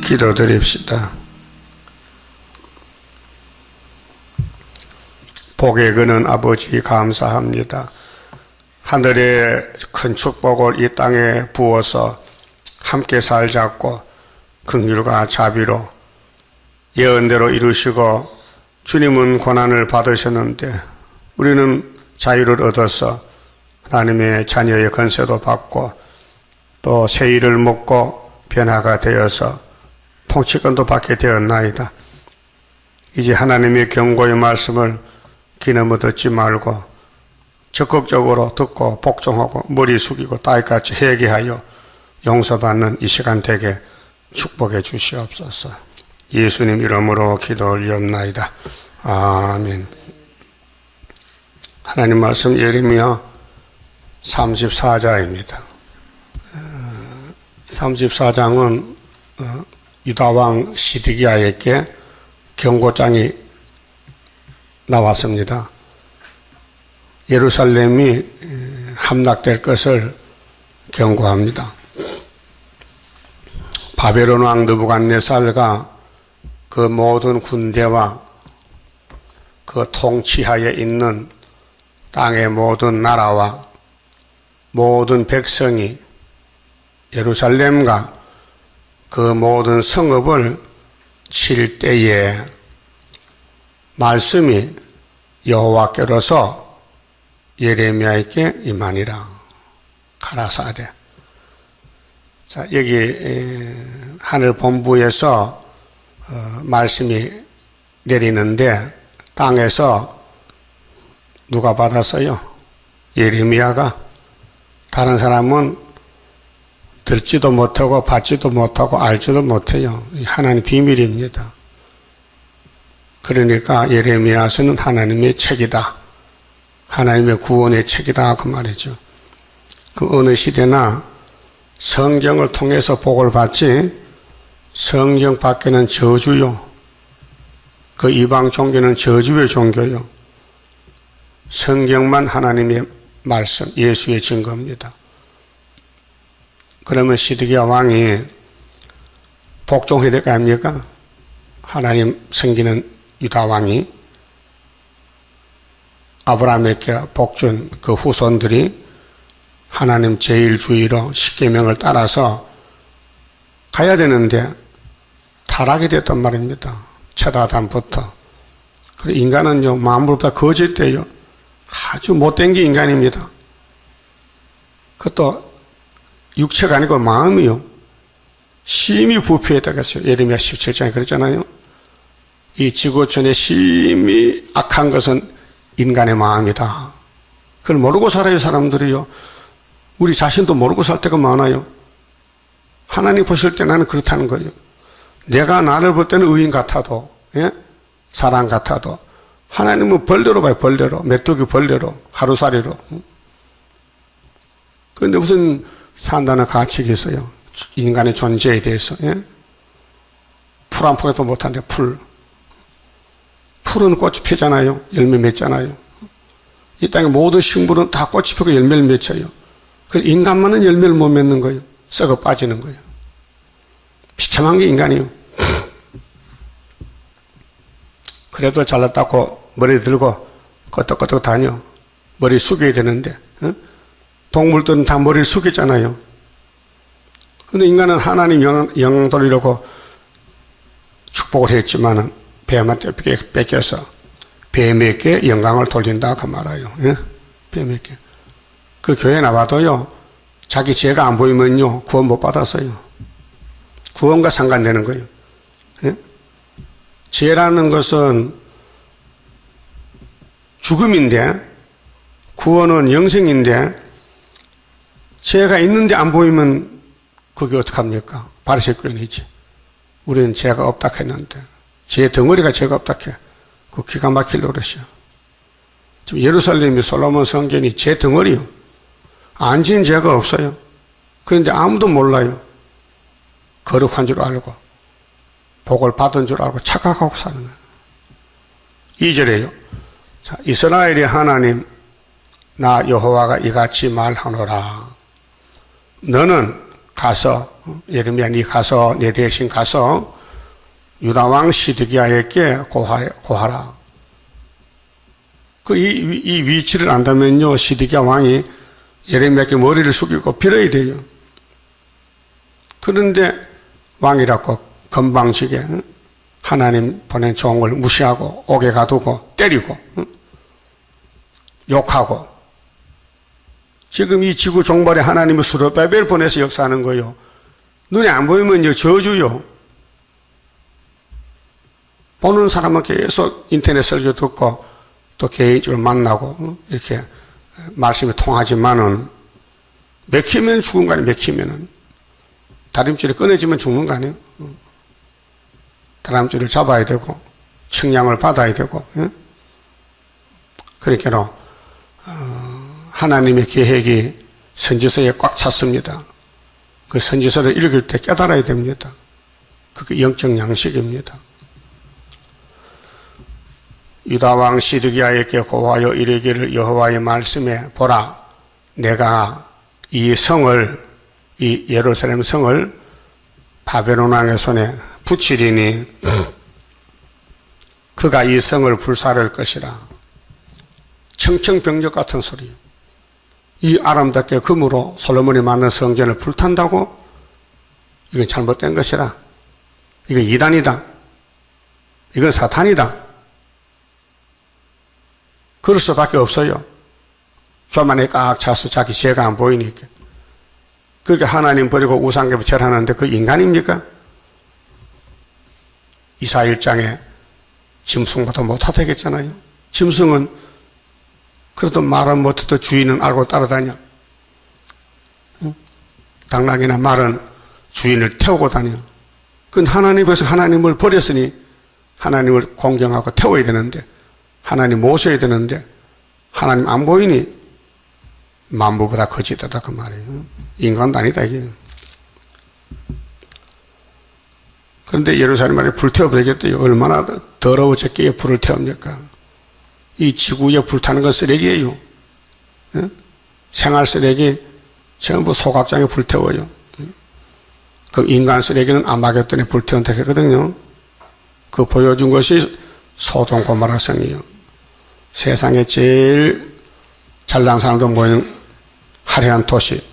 기도드립시다. 복에 그는 아버지 감사합니다. 하늘의 큰 축복을 이 땅에 부어서 함께 살자고 긍휼과 자비로 예언대로 이루시고 주님은 고난을 받으셨는데 우리는 자유를 얻어서 하나님의 자녀의 권세도 받고 또 새 일을 먹고 변화가 되어서 통치권도 받게 되었나이다. 이제 하나님의 경고의 말씀을 귀넘어 듣지 말고 적극적으로 듣고 복종하고 머리 숙이고 따위같이 회개하여 용서받는 이 시간 되게 축복해 주시옵소서. 예수님 이름으로 기도 올리옵나이다. 아멘. 하나님 말씀 예레미야 34장입니다. 34장은 유다왕 시드기야에게 경고장이 나왔습니다. 예루살렘이 함락될 것을 경고합니다. 바벨론 왕 느부갓네살과 그 모든 군대와 그 통치하에 있는 땅의 모든 나라와 모든 백성이 예루살렘과 그 모든 성읍을 칠 때에 말씀이 여호와께로서 예레미야에게 임하니라. 가라사대. 자, 여기 하늘 본부에서 말씀이 내리는데 땅에서 누가 받았어요? 예레미야가. 다른 사람은 듣지도 못하고 받지도 못하고 알지도 못해요. 하나님 비밀입니다. 그러니까 예레미야서는 하나님의 책이다. 하나님의 구원의 책이다 그 말이죠. 그 어느 시대나 성경을 통해서 복을 받지 성경 밖에는 저주요. 그 이방 종교는 저주의 종교요. 성경만 하나님의 말씀, 예수의 증거입니다. 그러면 시드기야 왕이 복종해야 될 거 아닙니까? 하나님 섬기는 유다 왕이 아브라함에게 복준 그 후손들이 하나님 제1주의로 십계명을 따라서 가야 되는데 타락이 됐단 말입니다. 첫 아담부터. 그리고 인간은요, 만물보다 거짓돼요. 아주 못된 게 인간입니다. 그것도 육체가 아니고 마음이요. 심히 부패했다겠어요. 예레미야 17장에 그랬잖아요. 이 지구촌에 심히 악한 것은 인간의 마음이다. 그걸 모르고 살아요, 사람들이요. 우리 자신도 모르고 살 때가 많아요. 하나님 보실 때 나는 그렇다는 거예요. 내가 나를 볼 때는 의인 같아도, 예? 사람 같아도, 하나님은 벌레로 봐요, 벌레로. 메뚜기 벌레로, 하루살이로. 그런데 무슨 산다는 가치가 있어요. 인간의 존재에 대해서. 예? 풀 한 포개도 못하는데 풀은 꽃이 피잖아요. 열매 맺잖아요. 이 땅의 모든 식물은 다 꽃이 피고 열매를 맺혀요. 그 인간만은 열매를 못 맺는 거예요. 썩어 빠지는 거예요. 비참한 게 인간이에요. 그래도 잘났다고 머리 들고 끄덕끄덕 다녀. 머리 숙여야 되는데. 어? 동물들은 다 머리를 숙이잖아요. 그런데 인간은 하나님 영광 돌리려고 축복을 했지만은 뱀한테 뺏겨서 뱀에게 영광을 돌린다 그 말아요. 예? 뱀에게. 그 교회 나와도요, 자기 죄가 안 보이면요, 구원 못 받았어요. 구원과 상관되는 거예요. 예? 죄라는 것은 죽음인데, 구원은 영생인데, 죄가 있는데 안 보이면 그게 어떡합니까? 바리새인이지. 우리는 죄가 없다 했는데, 죄 덩어리가 죄가 없다 해. 그 기가 막힐 노릇이요. 지금 예루살렘이 솔로몬 성전이 죄 덩어리요. 안 지은 죄가 없어요. 그런데 아무도 몰라요. 거룩한 줄 알고, 복을 받은 줄 알고 착각하고 사는 거예요. 2절에요. 자, 이스라엘의 하나님, 나 여호와가 이같이 말하노라. 너는 가서, 예레미야 니 가서, 내 대신 가서 유다왕 시드기야에게 고하라. 이 위치를 안다면요, 시드기야 왕이 예레미야께 머리를 숙이고 빌어야 돼요. 그런데 왕이라고 건방지게 하나님 보낸 종을 무시하고 옥에 가두고 때리고 욕하고, 지금 이 지구 종말에 하나님이 스룹바벨 보내서 역사하는 거요. 눈에 안 보이면요, 저주요. 보는 사람은 계속 인터넷 설교 듣고 또 개인적으로 만나고 이렇게 말씀이 통하지만은 맥히면 죽은 거 아니에요. 맥히면은 다림줄이 끊어지면 죽는 거 아니에요. 다람쥐를 잡아야 되고 측량을 받아야 되고. 그러니까 하나님의 계획이 선지서에 꽉 찼습니다. 그 선지서를 읽을 때 깨달아야 됩니다. 그게 영적 양식입니다. 유다왕 시드기야에게 고하여 이르기를 여호와의 말씀에 보라, 내가 이 성을, 이 예루살렘 성을 바벨론 왕의 손에 붙이리니 그가 이 성을 불사를 것이라. 청청병력 같은 소리. 이 아름답게 금으로 솔로몬이 만든 성전을 불탄다고? 이건 잘못된 것이라. 이건 이단이다. 이건 사탄이다. 그럴 수밖에 없어요. 교만에 꽉 차서 자기 죄가 안 보이니까. 그게 하나님 버리고 우상께 절하는데 그 인간입니까? 이사 1장에 짐승보다 못하다 했잖아요. 짐승은 그래도 말은 못해도 주인은 알고 따라다녀. 당나귀나 말은 주인을 태우고 다녀. 그건 하나님께서 하나님을 버렸으니 하나님을 공경하고 태워야 되는데, 하나님 모셔야 되는데 하나님 안 보이니 만부보다 거짓되다 그 말이에요. 인간도 아니다 이게. 그런데 예루살렘에 불태워버리겠대요. 얼마나 더러워졌기에 불을 태웁니까? 이 지구에 불타는 건 쓰레기예요. 생활 쓰레기 전부 소각장에 불태워요. 그 인간 쓰레기는 아마겟돈에 불태운다 했거든요. 그 보여준 것이 소돔 고모라 성이에요. 세상에 제일 잘난 사람들 모이는 화려한 도시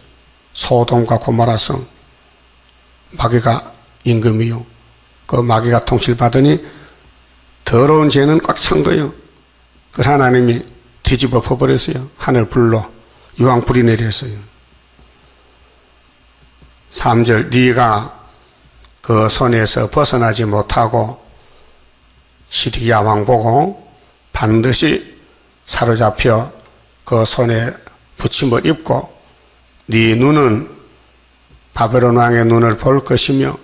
소돔과 고모라 성. 마귀가 임금이요. 그 마귀가 통치받으니 더러운 죄는 꽉 찬 거예요. 그 하나님이 뒤집어 퍼버렸어요. 하늘 불로 유황불이 내렸어요. 3절 네가 그 손에서 벗어나지 못하고 시드기야 왕 보고 반드시 사로잡혀 그 손에 붙임을 입고 네 눈은 바벨론 왕의 눈을 볼 것이며,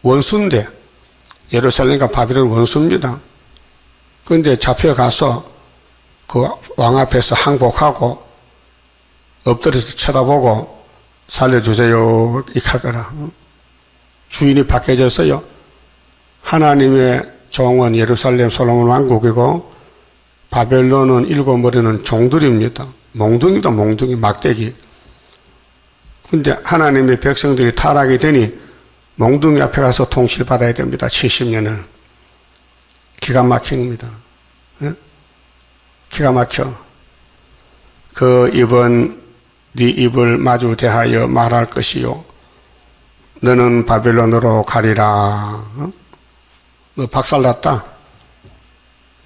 원수인데 예루살렘과 바벨론 원수입니다. 그런데 잡혀가서 그 왕 앞에서 항복하고 엎드려서 쳐다보고 살려주세요 이렇게 할 거라. 주인이 바뀌어졌어요. 하나님의 종은 예루살렘 솔로몬 왕국이고 바벨론은 일곱 머리는 종들입니다. 몽둥이다 몽둥이 막대기. 근데 하나님의 백성들이 타락이 되니 몽둥이 앞에 가서 통치를 받아야 됩니다. 70년을. 기가 막힙니다. 기가 막혀. 그 입은 네 입을 마주 대하여 말할 것이요 너는 바벨론으로 가리라. 너 박살났다.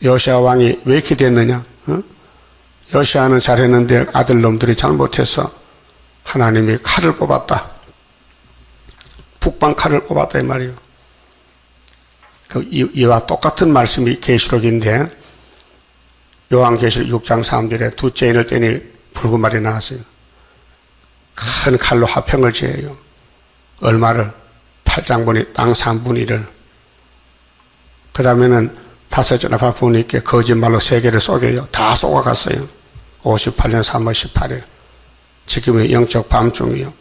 요시아 왕이 왜 이렇게 됐느냐? 요시아는 잘했는데 아들놈들이 잘못해서 하나님이 칼을 뽑았다. 북방 칼을 뽑았다 이 말이에요. 이와 똑같은 말씀이 계시록인데 요한계시록 6장 3절에 둘째 인을 떼니 붉은 말이 나왔어요. 큰 칼로 화평을 지어요. 얼마를? 8장분의 땅 3분의 1을. 그 다음에는 5째 나팔 부니께 거짓말로 세계를 속여요. 다 속아갔어요. 58년 3월 18일. 지금의 영적 밤중이요.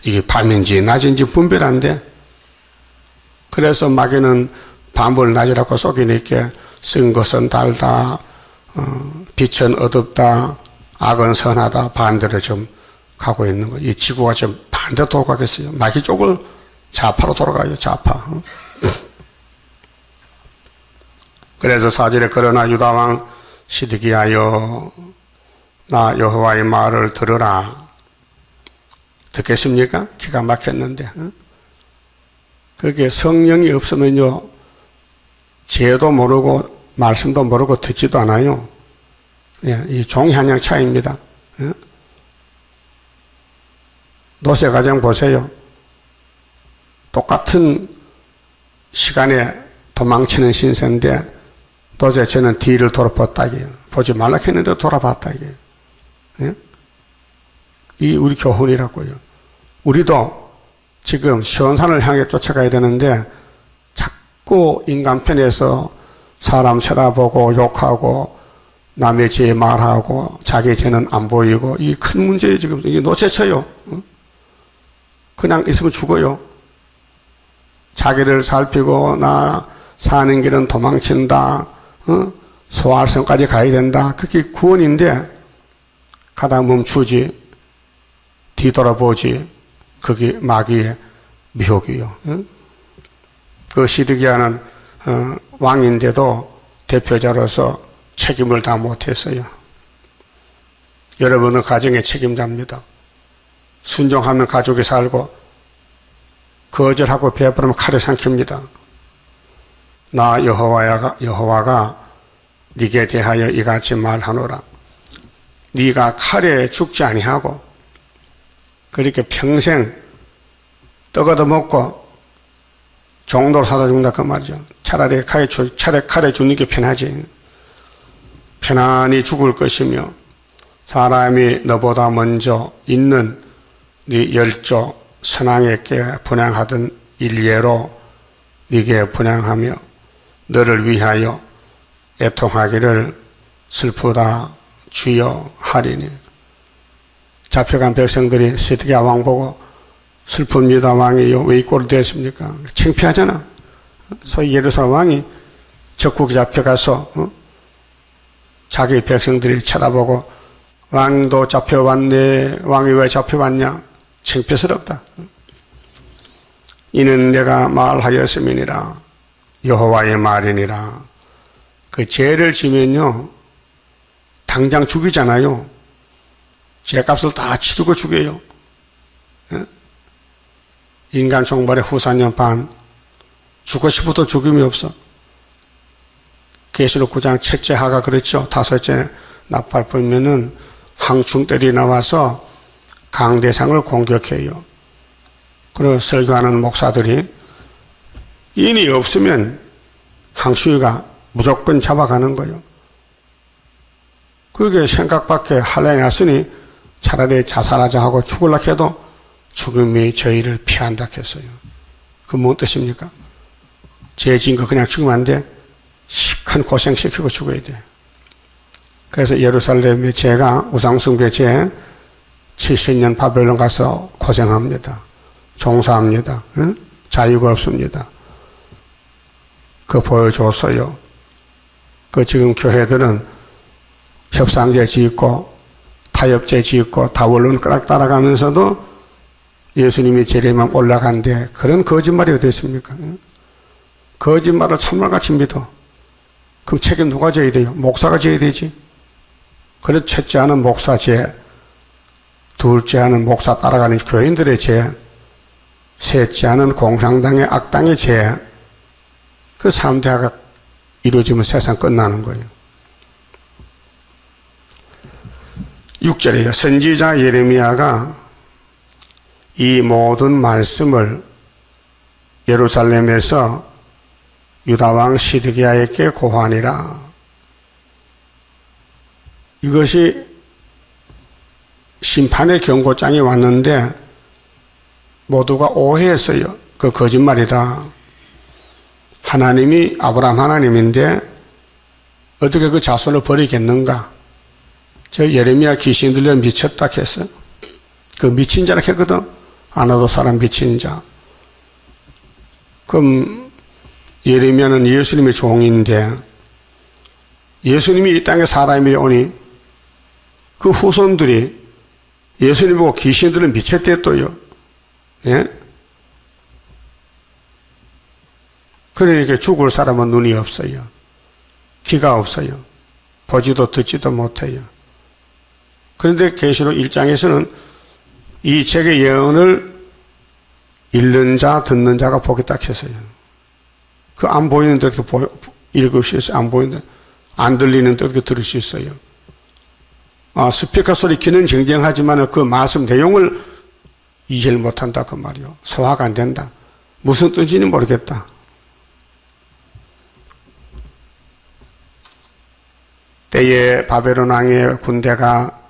이게 밤인지 낮인지 분별 안 돼. 그래서 마귀는 밤을 낮이라고 속이니까 쓴 것은 달다, 빛은 어둡다, 악은 선하다, 반대로 좀 가고 있는 거예요. 이 지구가 좀 반대 돌아가겠어요. 마귀 쪽을 좌파로 돌아가요. 좌파. 그래서 4절에 그러나 유다왕 시드기야여 나 여호와의 말을 들으라. 듣겠습니까? 기가 막혔는데. 그게 성령이 없으면요, 죄도 모르고 말씀도 모르고 듣지도 않아요. 이 종이 한 양 차이입니다. 노새가정 보세요. 똑같은 시간에 도망치는 신세인데 도저히 저는 뒤를 돌아봤다기요. 보지 말라 했는데 돌아봤다기요. 이 우리 교훈이라고요. 우리도 지금 시온산을 향해 쫓아가야 되는데 자꾸 인간 편에서 사람 쳐다보고 욕하고 남의 죄 말하고 자기 죄는 안 보이고 이 큰 문제에 지금 이게 노체쳐요. 그냥 있으면 죽어요. 자기를 살피고 나 사는 길은 도망친다. 소활성까지 가야 된다. 그게 구원인데 가다 멈추지 뒤돌아보지 그게 마귀의 미혹이요. 그 시드기야는 왕인데도 대표자로서 책임을 다 못했어요. 여러분은 가정의 책임자입니다. 순종하면 가족이 살고 거절하고 베풀면 칼에 삼킵니다. 나 여호와가 네게 대하여 이같이 말하노라. 네가 칼에 죽지 아니하고 그렇게 평생 떡 얻어 먹고 종도로 사다 죽는다 그 말이죠. 차라리 칼에 죽는 게 편하지. 편안히 죽을 것이며 사람이 너보다 먼저 있는 네 열조 선왕에게 분향하던 일례로 네게 분향하며 너를 위하여 애통하기를 슬프다 주여 하리니. 잡혀간 백성들이 시드기야 왕 보고 슬픕니다. 왕이요 왜 이 꼴이 되었습니까? 창피하잖아. 소위 예루살렘 왕이 적국에 잡혀가서 자기 백성들이 쳐다보고 왕도 잡혀왔네. 왕이 왜 잡혀왔냐? 창피스럽다. 이는 내가 말하였음이니라. 여호와의 말이니라. 그 죄를 지면요 당장 죽이잖아요. 죄값을 다 치르고 죽여요. 인간 종발의 후사년 반 죽고 싶어도 죽음이 없어. 계시록 9장 첫째 하가 그랬죠. 다섯째 나팔 불면은 항충들이 나와서 강대상을 공격해요. 그리고 설교하는 목사들이 인이 없으면 항수위가 무조건 잡아가는 거예요. 그렇게 생각밖에 할래 났으니 차라리 자살하자 하고 죽으려 해도 죽음이 저희를 피한다 했어요. 그 무슨 뜻입니까? 죄 지은 거 그냥 죽으면 안 돼. 큰 고생시키고 죽어야 돼. 그래서 예루살렘의 죄가 우상숭배 죄 70년 바벨론 가서 고생합니다. 종사합니다. 자유가 없습니다. 그거 보여줬어요. 그 지금 교회들은 협상제 짓고 타협제 짓고 다원론 따라가면서도 예수님이 재림만 올라간데 그런 거짓말이 어디 있습니까? 거짓말을 참말같이 믿어. 그럼 책임 누가 져야 돼요? 목사가 져야 되지. 그래서 첫째 하는 목사 죄, 둘째 하는 목사 따라가는 교인들의 죄, 셋째 하는 공산당의 악당의 죄, 그 3대가 이루어지면 세상 끝나는 거예요. 6절에요. 선지자 예레미야가 이 모든 말씀을 예루살렘에서 유다왕 시드기야에게 고하니라. 이것이 심판의 경고장이 왔는데 모두가 오해했어요. 그 거짓말이다. 하나님이 아브라함 하나님인데 어떻게 그 자손을 버리겠는가? 저 예레미야 귀신 들려 미쳤다 했어요. 그 미친 자라 했거든. 아나도 사람 미친 자. 그럼 예레미야는 예수님의 종인데 예수님이 이 땅에 사람이 오니 그 후손들이 예수님 보고 귀신들은 미쳤댔어요. 예? 그러니까 죽을 사람은 눈이 없어요. 귀가 없어요. 보지도 듣지도 못해요. 그런데 계시록 1장에서는 이 책의 예언을 읽는 자, 듣는 자가 보기 딱 했어요. 그 안 보이는데 어떻게 읽을 수 있어요? 안 보이는데. 안 들리는데 어떻게 들을 수 있어요? 스피커 소리 귀는 쟁쟁하지만 그 말씀 내용을 이해를 못한다 그 말이요. 소화가 안 된다. 무슨 뜻인지 모르겠다. 때에 바벨론 왕의 군대가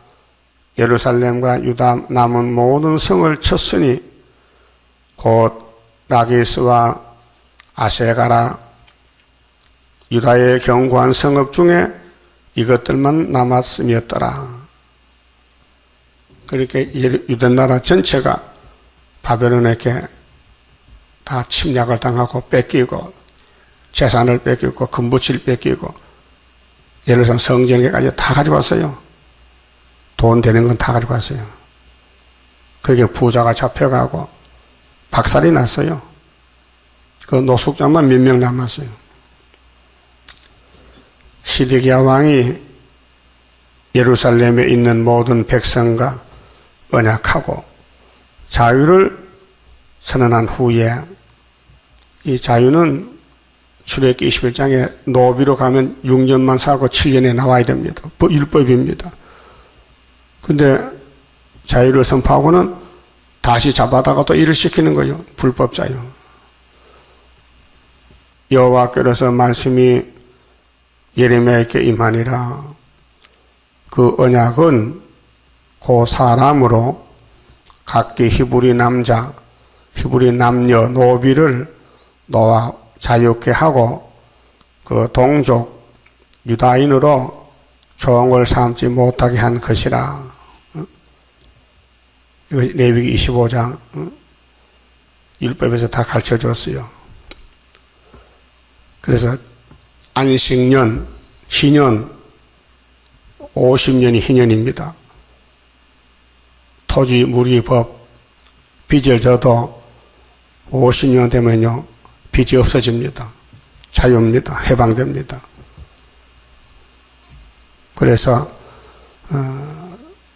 예루살렘과 유다 남은 모든 성을 쳤으니 곧 라기스와 아세가라 유다의 견고한 성읍 중에 이것들만 남았음이었더라. 그렇게 유다 나라 전체가 바벨론에게 다 침략을 당하고 뺏기고 재산을 뺏기고 금부치를 뺏기고 예루살렘 성전에까지 다 가져갔어요. 돈 되는 건 다 가져갔어요. 그게 부자가 잡혀가고 박살이 났어요. 그 노숙자만 몇 명 남았어요. 시드기야 왕이 예루살렘에 있는 모든 백성과 언약하고 자유를 선언한 후에 이 자유는 출애굽기 21장에 노비로 가면 6년만 살고 7년에 나와야 됩니다. 율법입니다. 근데 자유를 선포하고는 다시 잡아다가 또 일을 시키는 거예요. 불법 자유. 여호와께로서 말씀이 예레미야에게 임하니라. 그 언약은 그 사람으로 각기 히브리 남자, 히브리 남녀, 노비를 놓아 자유케 하고 그 동족 유다인으로 종을 삼지 못하게 한 것이라. 이거 레위기 25장 율법에서 다 가르쳐 줬어요. 그래서 안식년, 희년, 50년이 희년입니다. 토지 무리법, 빚을 져도 50년 되면요, 빚이 없어집니다. 자유입니다. 해방됩니다. 그래서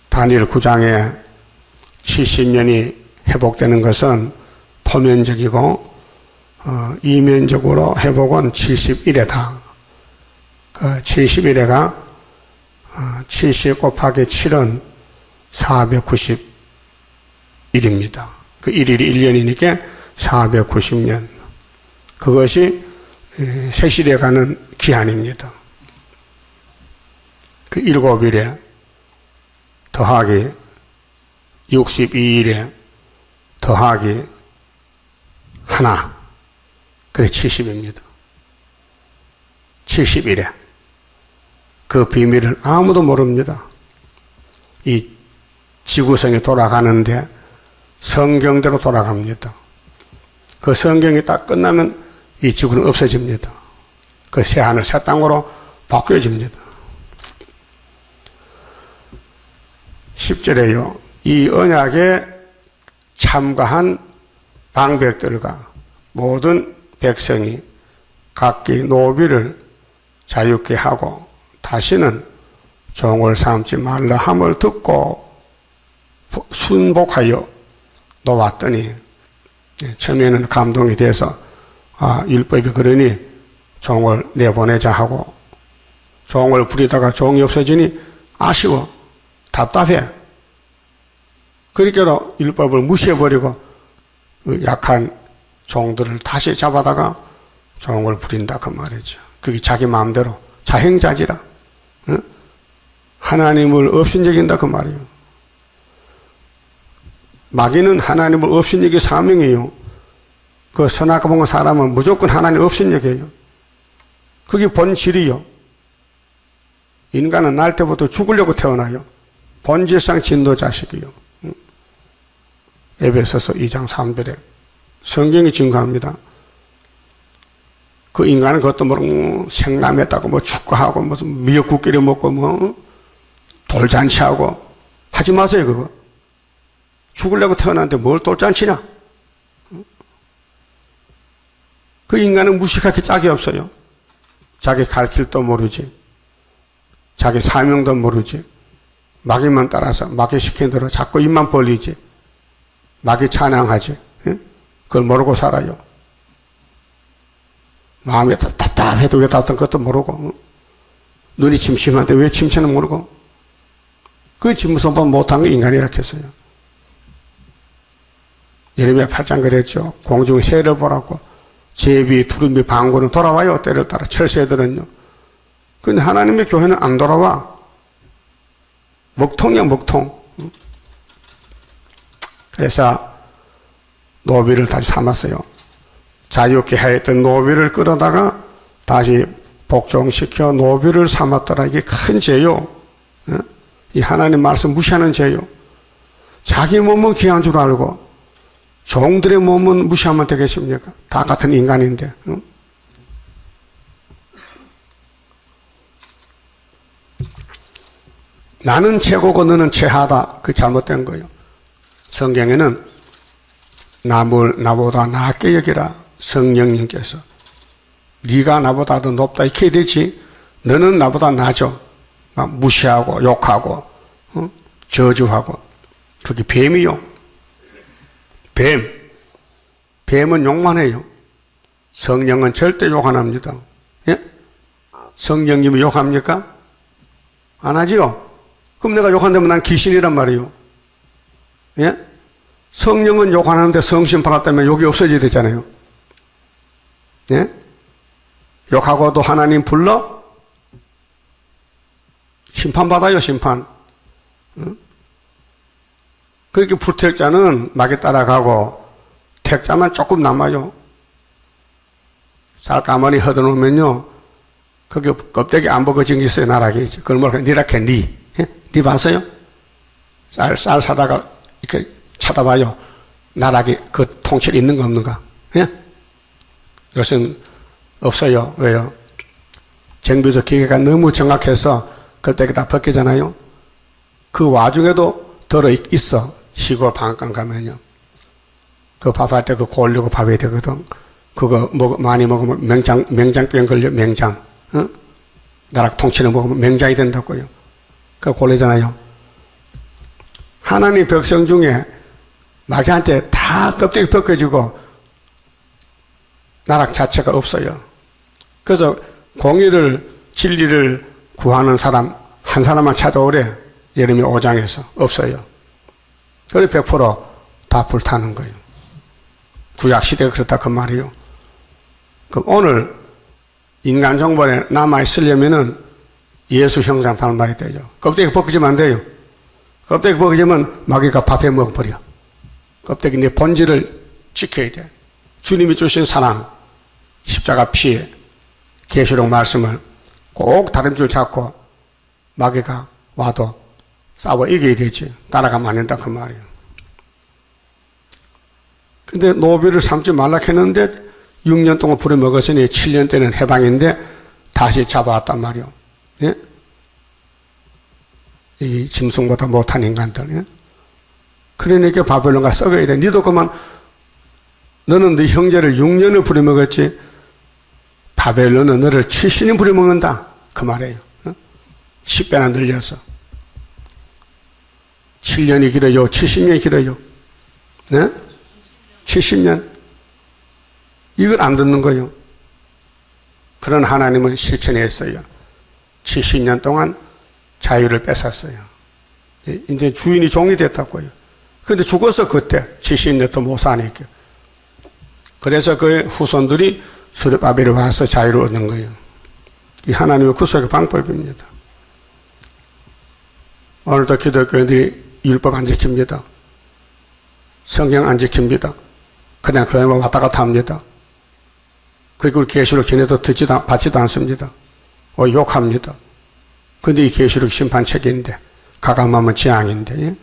다니엘 9장에 70년이 회복되는 것은 포면적이고 이면적으로 회복은 71회다. 그 71회가 70 곱하기 7은 490일입니다. 그 1일이 1년이니까 490년. 그것이 세실에 가는 기한입니다. 그 7일에 더하기 62일에 더하기 하나. 그래 70입니다. 70일에. 그 비밀을 아무도 모릅니다. 이 지구성이 돌아가는데 성경대로 돌아갑니다. 그 성경이 딱 끝나면 이 지구는 없어집니다. 그 새하늘 새 땅으로 바뀌어집니다. 10절에요. 이 언약에 참가한 방백들과 모든 백성이 각기 노비를 자유케 하고 다시는 종을 삼지 말라 함을 듣고 순복하여 놓았더니 처음에는 감동이 돼서 율법이 그러니 종을 내보내자 하고 종을 부리다가 종이 없어지니 아쉬워 답답해. 그러니까 율법을 무시해버리고 약한 종들을 다시 잡아다가 종을 부린다 그 말이죠. 그게 자기 마음대로 자행자지라. 하나님을 업신여긴다 그 말이에요. 마귀는 하나님을 업신여기 사명이에요. 그 선악과 봉한 사람은 무조건 하나님 업신여겨요. 그게 본질이요. 인간은 날 때부터 죽으려고 태어나요. 본질상 진노 자식이요. 에베소서 2장 3절에 성경이 증거합니다. 그 인간은 그것도 생남했다고 축구하고 무슨 미역국끼리 먹고 돌잔치하고 하지 마세요. 그거 죽으려고 태어났는데 뭘 돌잔치냐? 그 인간은 무식하게 짝이 없어요. 자기 갈 길도 모르지. 자기 사명도 모르지. 마귀만 따라서 마귀 시킨 대로 자꾸 입만 벌리지. 마귀 찬양하지. 예? 그걸 모르고 살아요. 마음이 답답해도 왜 답답한 것도 모르고, 눈이 침침한데 왜 침침은 모르고, 그 진무성법 못한 게 인간이라 했어요. 예레미야 8장 그랬죠. 공중 새를 보라고. 제비, 두루미, 방구는 돌아와요. 때를 따라 철새들은요. 근데 하나님의 교회는 안 돌아와. 먹통이야, 먹통. 그래서 노비를 다시 삼았어요. 자유롭게 하였던 노비를 끌어다가 다시 복종시켜 노비를 삼았더라. 이게 큰 죄요. 이 하나님 말씀 무시하는 죄요. 자기 몸은 귀한 줄 알고 종들의 몸은 무시하면 되겠습니까? 다 같은 인간인데. 나는 최고고 너는 최하다. 그 잘못된 거예요. 성경에는 남을 나보다 낮게 여기라. 성령님께서 네가 나보다 더 높다 이렇게 해야 되지. 너는 나보다 낮아. 막 무시하고 욕하고 저주하고. 그게 뱀이요. 뱀은 욕만 해요. 성령은 절대 욕 안 합니다. 예? 성령님이 욕합니까? 안 하지요? 그럼 내가 욕한다면 난 귀신이란 말이에요. 예? 성령은 욕 안 하는데 성심 받았다면 욕이 없어져야 되잖아요. 예? 욕하고도 하나님 불러? 심판받아요, 심판. 그렇게 불택자는 마귀 따라가고 택자만 조금 남아요. 쌀가마니 걷어놓으면요, 거기 껍데기 안 벗겨진 게 있어요, 나락에. 그걸 뭐라 니락해, 니. 예? 니 봤어요? 쌀 사다가 이렇게 쳐다봐요. 나락이 그 통째로 있는 거 없는가? 예? 이것은 없어요. 왜요? 정비적 기계가 너무 정확해서 껍데기 다 벗기잖아요. 그 와중에도 들어 있어. 시골 방앗간 가면요. 그 밥할 때 그 고르고 밥해야 되거든. 그거 많이 먹으면 맹장병 걸려, 맹장. 어? 나락 통째로 먹으면 맹장이 된다고요. 그거 고르잖아요. 하나님 백성 중에 마귀한테 다 껍데기 벗겨지고 나락 자체가 없어요. 그래서 공의를, 진리를 구하는 사람, 한 사람만 찾아오래. 예레미야 5장에서. 없어요. 그래 100% 다 불타는 거예요. 구약시대가 그렇다 그 말이에요. 그럼 오늘 인간 정벌에 남아있으려면은 예수 형상 닮아야 되죠. 껍데기 벗기지면 안 돼요. 껍데기 벗기지면 마귀가 밥해 먹어버려. 껍데기 내 본질을 지켜야 돼. 주님이 주신 사랑, 십자가 피, 계시록 말씀을 꼭 다른 줄 잡고 마귀가 와도 싸워 이겨야 되지. 따라가면 안 된다 그 말이에요. 근데 노비를 삼지 말라 했는데 6년 동안 부려먹었으니 7년 때는 해방인데 다시 잡아왔단 말이에요. 예? 이 짐승보다 못한 인간들. 예? 그러니까 바벨론가 썩어야 돼. 니도 그만 너는 네 형제를 6년을 부려먹었지 바벨론은 너를 70년 부려먹는다 그 말이에요. 10배나 늘려서 7년이 길어요? 70년이 길어요? 네? 70년? 이걸 안 듣는 거예요. 그런 하나님은 실천했어요. 70년 동안 자유를 뺏었어요. 이제 주인이 종이 됐다고요. 그런데 죽어서 그때 70년도 못 사니까. 그래서 그 후손들이 수르바벨에 와서 자유를 얻는 거예요. 이 하나님의 구속의 방법입니다. 오늘도 기독교인들이 율법 안 지킵니다. 성경 안 지킵니다. 그냥 그냥 왔다 갔다 합니다. 그리고 계시록 전에도 받지도 않습니다. 욕합니다. 근데 이 계시록 심판책인데 가감하면 재앙인데. 예?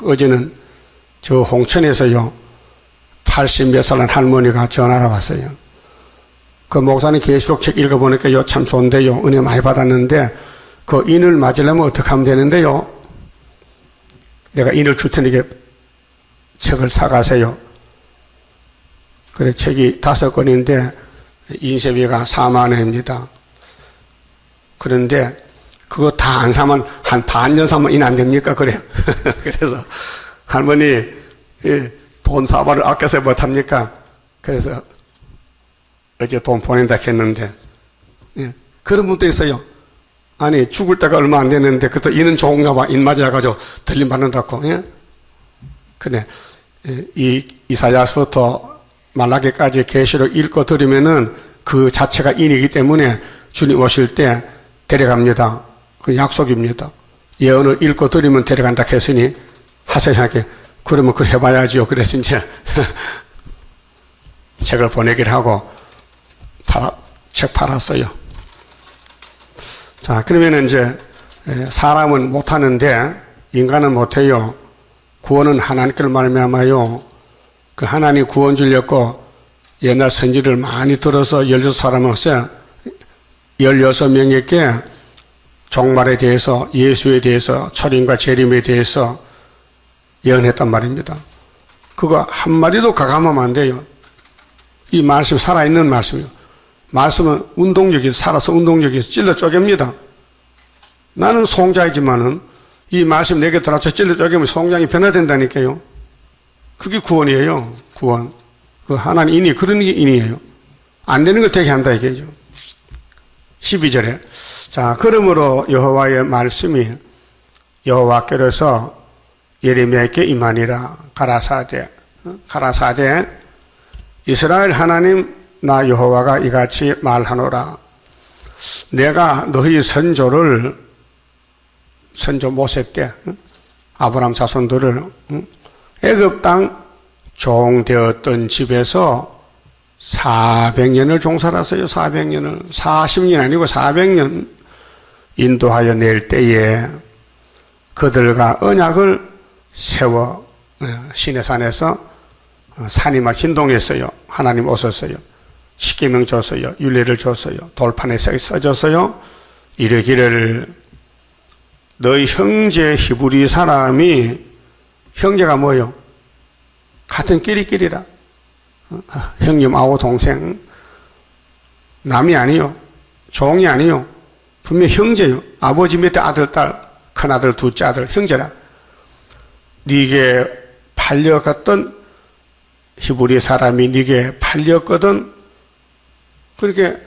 어제는 저 홍천에서요 80몇 살 난 할머니가 전화가 왔어요. 그 목사님 계시록 책 읽어보니까 참 좋은데요. 은혜 많이 받았는데 그 인을 맞으려면 어떻게 하면 되는데요. 내가 인을 줄 테니까 책을 사가세요. 그래, 책이 5권인데 인쇄비가 4만 원입니다. 그런데 그거 다 안 사면 한 반년 사면 인 안 됩니까? 그래요. 그래서 할머니 돈 4만을 아껴서 못합니까? 그래서 어제 돈 보낸다 했는데 그런 분도 있어요. 아니 죽을 때가 얼마 안 됐는데 그때 이는 좋은가 봐. 인 맞아가지고 들림 받는다고. 근데 이 이사야서부터 말라기까지 계시록 읽고 들으면은 그 자체가 인이기 때문에 주님 오실 때 데려갑니다. 그 약속입니다. 예언을 읽고 들으면 데려간다 했으니 하세하게 그러면 그걸 해봐야지요. 그래서 이제 책을 보내기를 하고 책 팔았어요. 자, 그러면 이제 사람은 못하는데 인간은 못해요. 구원은 하나님께 말미암아요. 그 하나님 구원 주려고 옛날 선지를 많이 들어서 16사람으로서 16명에게 종말에 대해서, 예수에 대해서, 철임과 재림에 대해서 예언했단 말입니다. 그거 한마디도 가감하면 안 돼요. 이 말씀 살아있는 말씀이요. 말씀은 운동력이, 살아서 운동력이 찔러 쪼갭니다. 나는 송자이지만은 이 말씀 내게 들어서 찔러 쪼개면 송장이 변화된다니까요. 그게 구원이에요. 구원. 그 하나님 인이 그런 게 인이에요. 안 되는 걸 되게 한다 이게죠. 12절에 자 그러므로 여호와의 말씀이 여호와께로서 예레미야에게 임하니라. 가라사대 이스라엘 하나님 나 여호와가 이같이 말하노라. 내가 너희 선조 모세 때 아브라함 자손들을 애굽 땅 종되었던 집에서 400년을 종살았어요. 400년을 40년 아니고 400년 인도하여 낼 때에 그들과 언약을 세워 시내산에서 산이 막 진동했어요. 하나님 오셨어요. 십계명 줬어요. 율례를 줬어요. 돌판에 써줬어요. 이르기를 너희 형제 히브리 사람이 형제가 뭐요? 같은 끼리끼리라. 형님하고 동생 남이 아니요. 종이 아니요. 분명 형제요. 아버지 밑에 아들, 딸, 큰아들, 둘째 아들, 형제라. 네게 팔려갔던 히브리 사람이 네게 팔렸거든. 그렇게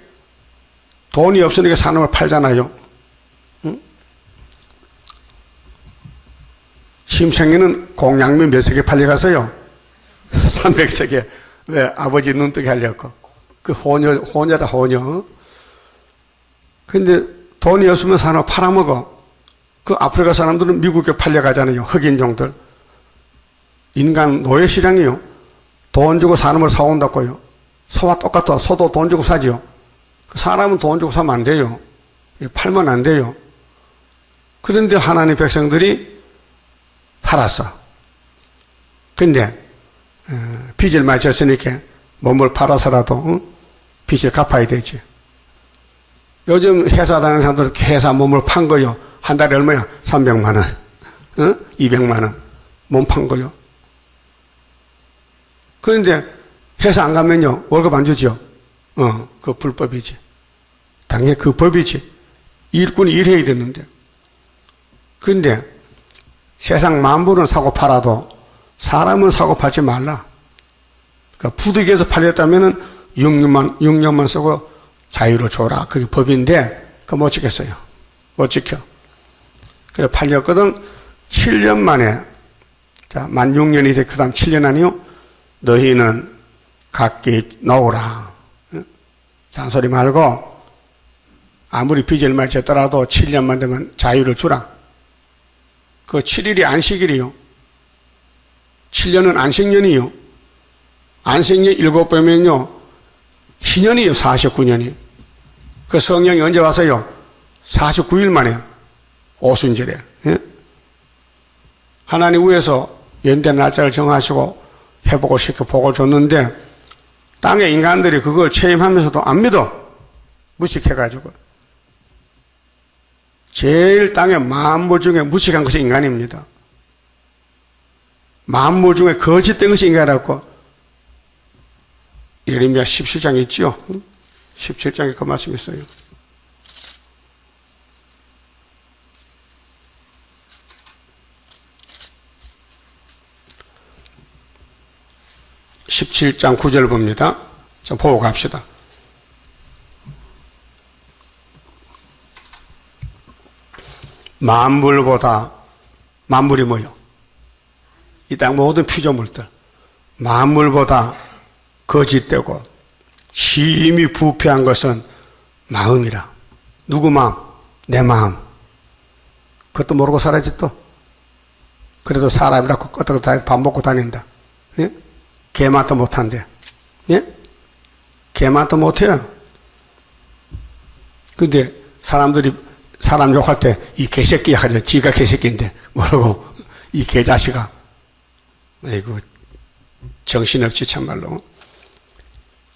돈이 없으니까 사람을 팔잖아요. 응? 심청이는 공양미 몇 세계 팔려갔어요? 300세계. 왜? 아버지 눈뜨게 하려고. 그 호녀다, 호녀. 근데 돈이 없으면 사람을 팔아먹어. 그 아프리카 사람들은 미국에 팔려가잖아요. 흑인종들. 인간 노예시장이요. 돈 주고 사람을 사온다고요. 소와 똑같아. 소도 돈 주고 사지요. 사람은 돈 주고 사면 안 돼요. 팔면 안 돼요. 그런데 하나님 백성들이 팔았어. 근데 빚을 많이 졌으니까 몸을 팔아서라도 빚을 갚아야 되지. 요즘 회사 다니는 사람들 회사 몸을 판 거요. 한 달에 얼마야? 300만 원, 200만 원 몸 판 거요. 그런데 회사 안 가면요 월급 안 주죠. 그 불법이지. 당연히 그 법이지. 일꾼이 일해야 되는데. 그런데 세상 만물은 사고 팔아도 사람은 사고 팔지 말라. 그러니까 부득이해서 팔렸다면은 6년만 쓰고 자유를 줘라. 그게 법인데 그거 못 지켰어요. 못 지켜. 그래 팔렸거든. 7년 만에 자, 만 6년이 돼. 그 다음 7년 아니요? 너희는 각기 놓으라. 잔소리 말고 아무리 빚을 많이 졌더라도 7년만 되면 자유를 주라. 그 7일이 안식일이요. 7년은 안식년이요. 안식년 7배면요. 희년이요. 49년이. 그 성령이 언제 왔어요? 49일 만에. 오순절에. 예? 하나님 위에서 연대 날짜를 정하시고 회복을 시켜 복을 줬는데 땅의 인간들이 그걸 체험하면서도 안 믿어. 무식해가지고. 제일 땅의 만물 중에 무식한 것이 인간입니다. 만물 중에 거짓된 것이 인간이라고. 예레미야 17장에 있지요. 17장에 그 말씀이 있어요. (17장 9절) 봅니다. 좀 보고 갑시다. 만물보다, 만물이 뭐요? 이 땅 모든 피조물들, 만물보다 거짓되고 심히 부패한 것은 마음이라. 누구 마음? 내 마음. 그것도 모르고 살아야지 또. 그래도 사람이라고 끄떡끄떡 밥 먹고 다닌다. 예? 개맛도 못한대. 예? 개맛도 못해요. 근데 사람들이 사람 욕할 때 이 개새끼야 하죠. 지가 개새끼인데 뭐라고 이 개자식아. 아이고 정신없지 참말로.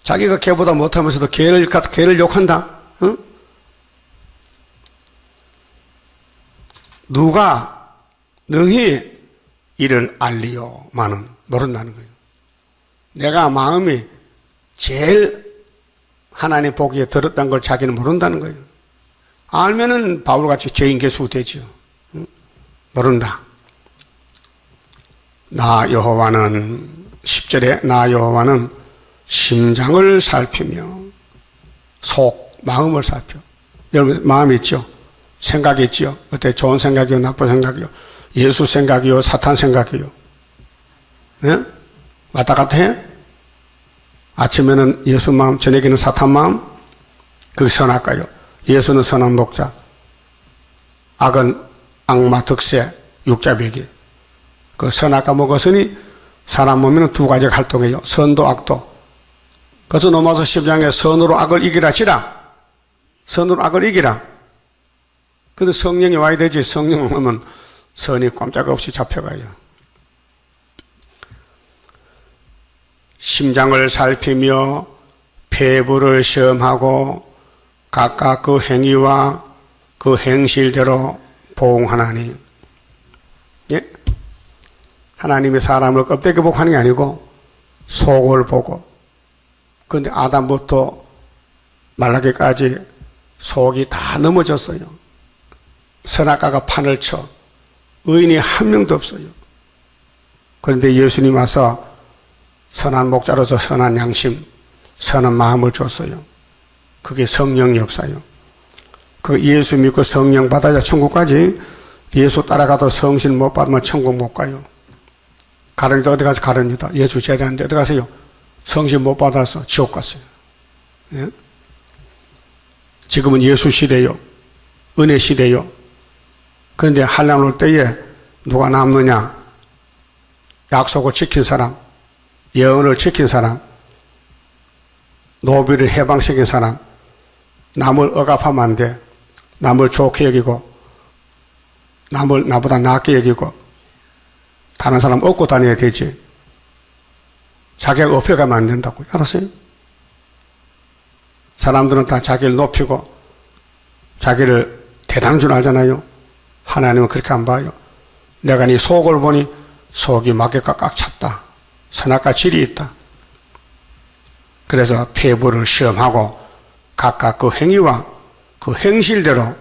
자기가 개보다 못하면서도 개를 욕한다. 응? 누가 능히 이를 알리요마는 모른다는 거예요. 내가 마음이 제일 하나님 보기에 들었다는 걸 자기는 모른다는 거예요. 알면은 바울같이 죄인 개수 되죠. 응? 모른다. 나 여호와는 10절에 나 여호와는 심장을 살피며 속 마음을 살펴. 여러분 마음이 있죠? 생각이 있죠? 어때? 좋은 생각이요? 나쁜 생각이요? 예수 생각이요? 사탄 생각이요? 네? 왔다 갔다 해? 아침에는 예수 마음, 저녁에는 사탄 마음? 그게 선악과요. 예수는 선한 목자, 악은 악마 득세, 육자배기. 그 선악과 먹었으니 사람 몸에는 두 가지가 활동해요. 선도 악도. 그래서 로마서 10장에 선으로 악을 이기라 치라. 선으로 악을 이기라. 근데 성령이 와야 되지. 성령 오면 선이 꼼짝없이 잡혀가요. 심장을 살피며 폐부를 시험하고 각각 그 행위와 그 행실대로 보응하나니. 예? 하나님이 사람을 껍데기 보고 하는 게 아니고 속을 보고. 그런데 아담부터 말라기까지 속이 다 넘어졌어요. 선악과가 판을 쳐 의인이 한 명도 없어요. 그런데 예수님 와서 선한 목자로서 선한 양심, 선한 마음을 줬어요. 그게 성령 역사요. 그 예수 믿고 성령 받아야 천국 가지. 예수 따라가도 성신 못 받으면 천국 못 가요. 가련이도 어디 가서 가련이다. 예수 제대하는데 어디 가세요? 성신 못 받아서 지옥 갔어요. 예? 지금은 예수 시대요. 은혜 시대요. 그런데 한량 올 때에 누가 남느냐? 약속을 지킨 사람, 예언을 지킨 사람, 노비를 해방시킨 사람, 남을 억압하면 안 돼. 남을 좋게 여기고, 남을 나보다 낫게 여기고, 다른 사람 얻고 다녀야 되지. 자기가 업혀가면 안 된다고. 알았어요? 사람들은 다 자기를 높이고, 자기를 대단한 줄 알잖아요. 하나님은 그렇게 안 봐요. 내가 네 속을 보니 속이 마개가 꽉 찼다. 선악과 질이 있다. 그래서 폐부를 시험하고 각각 그 행위와 그 행실대로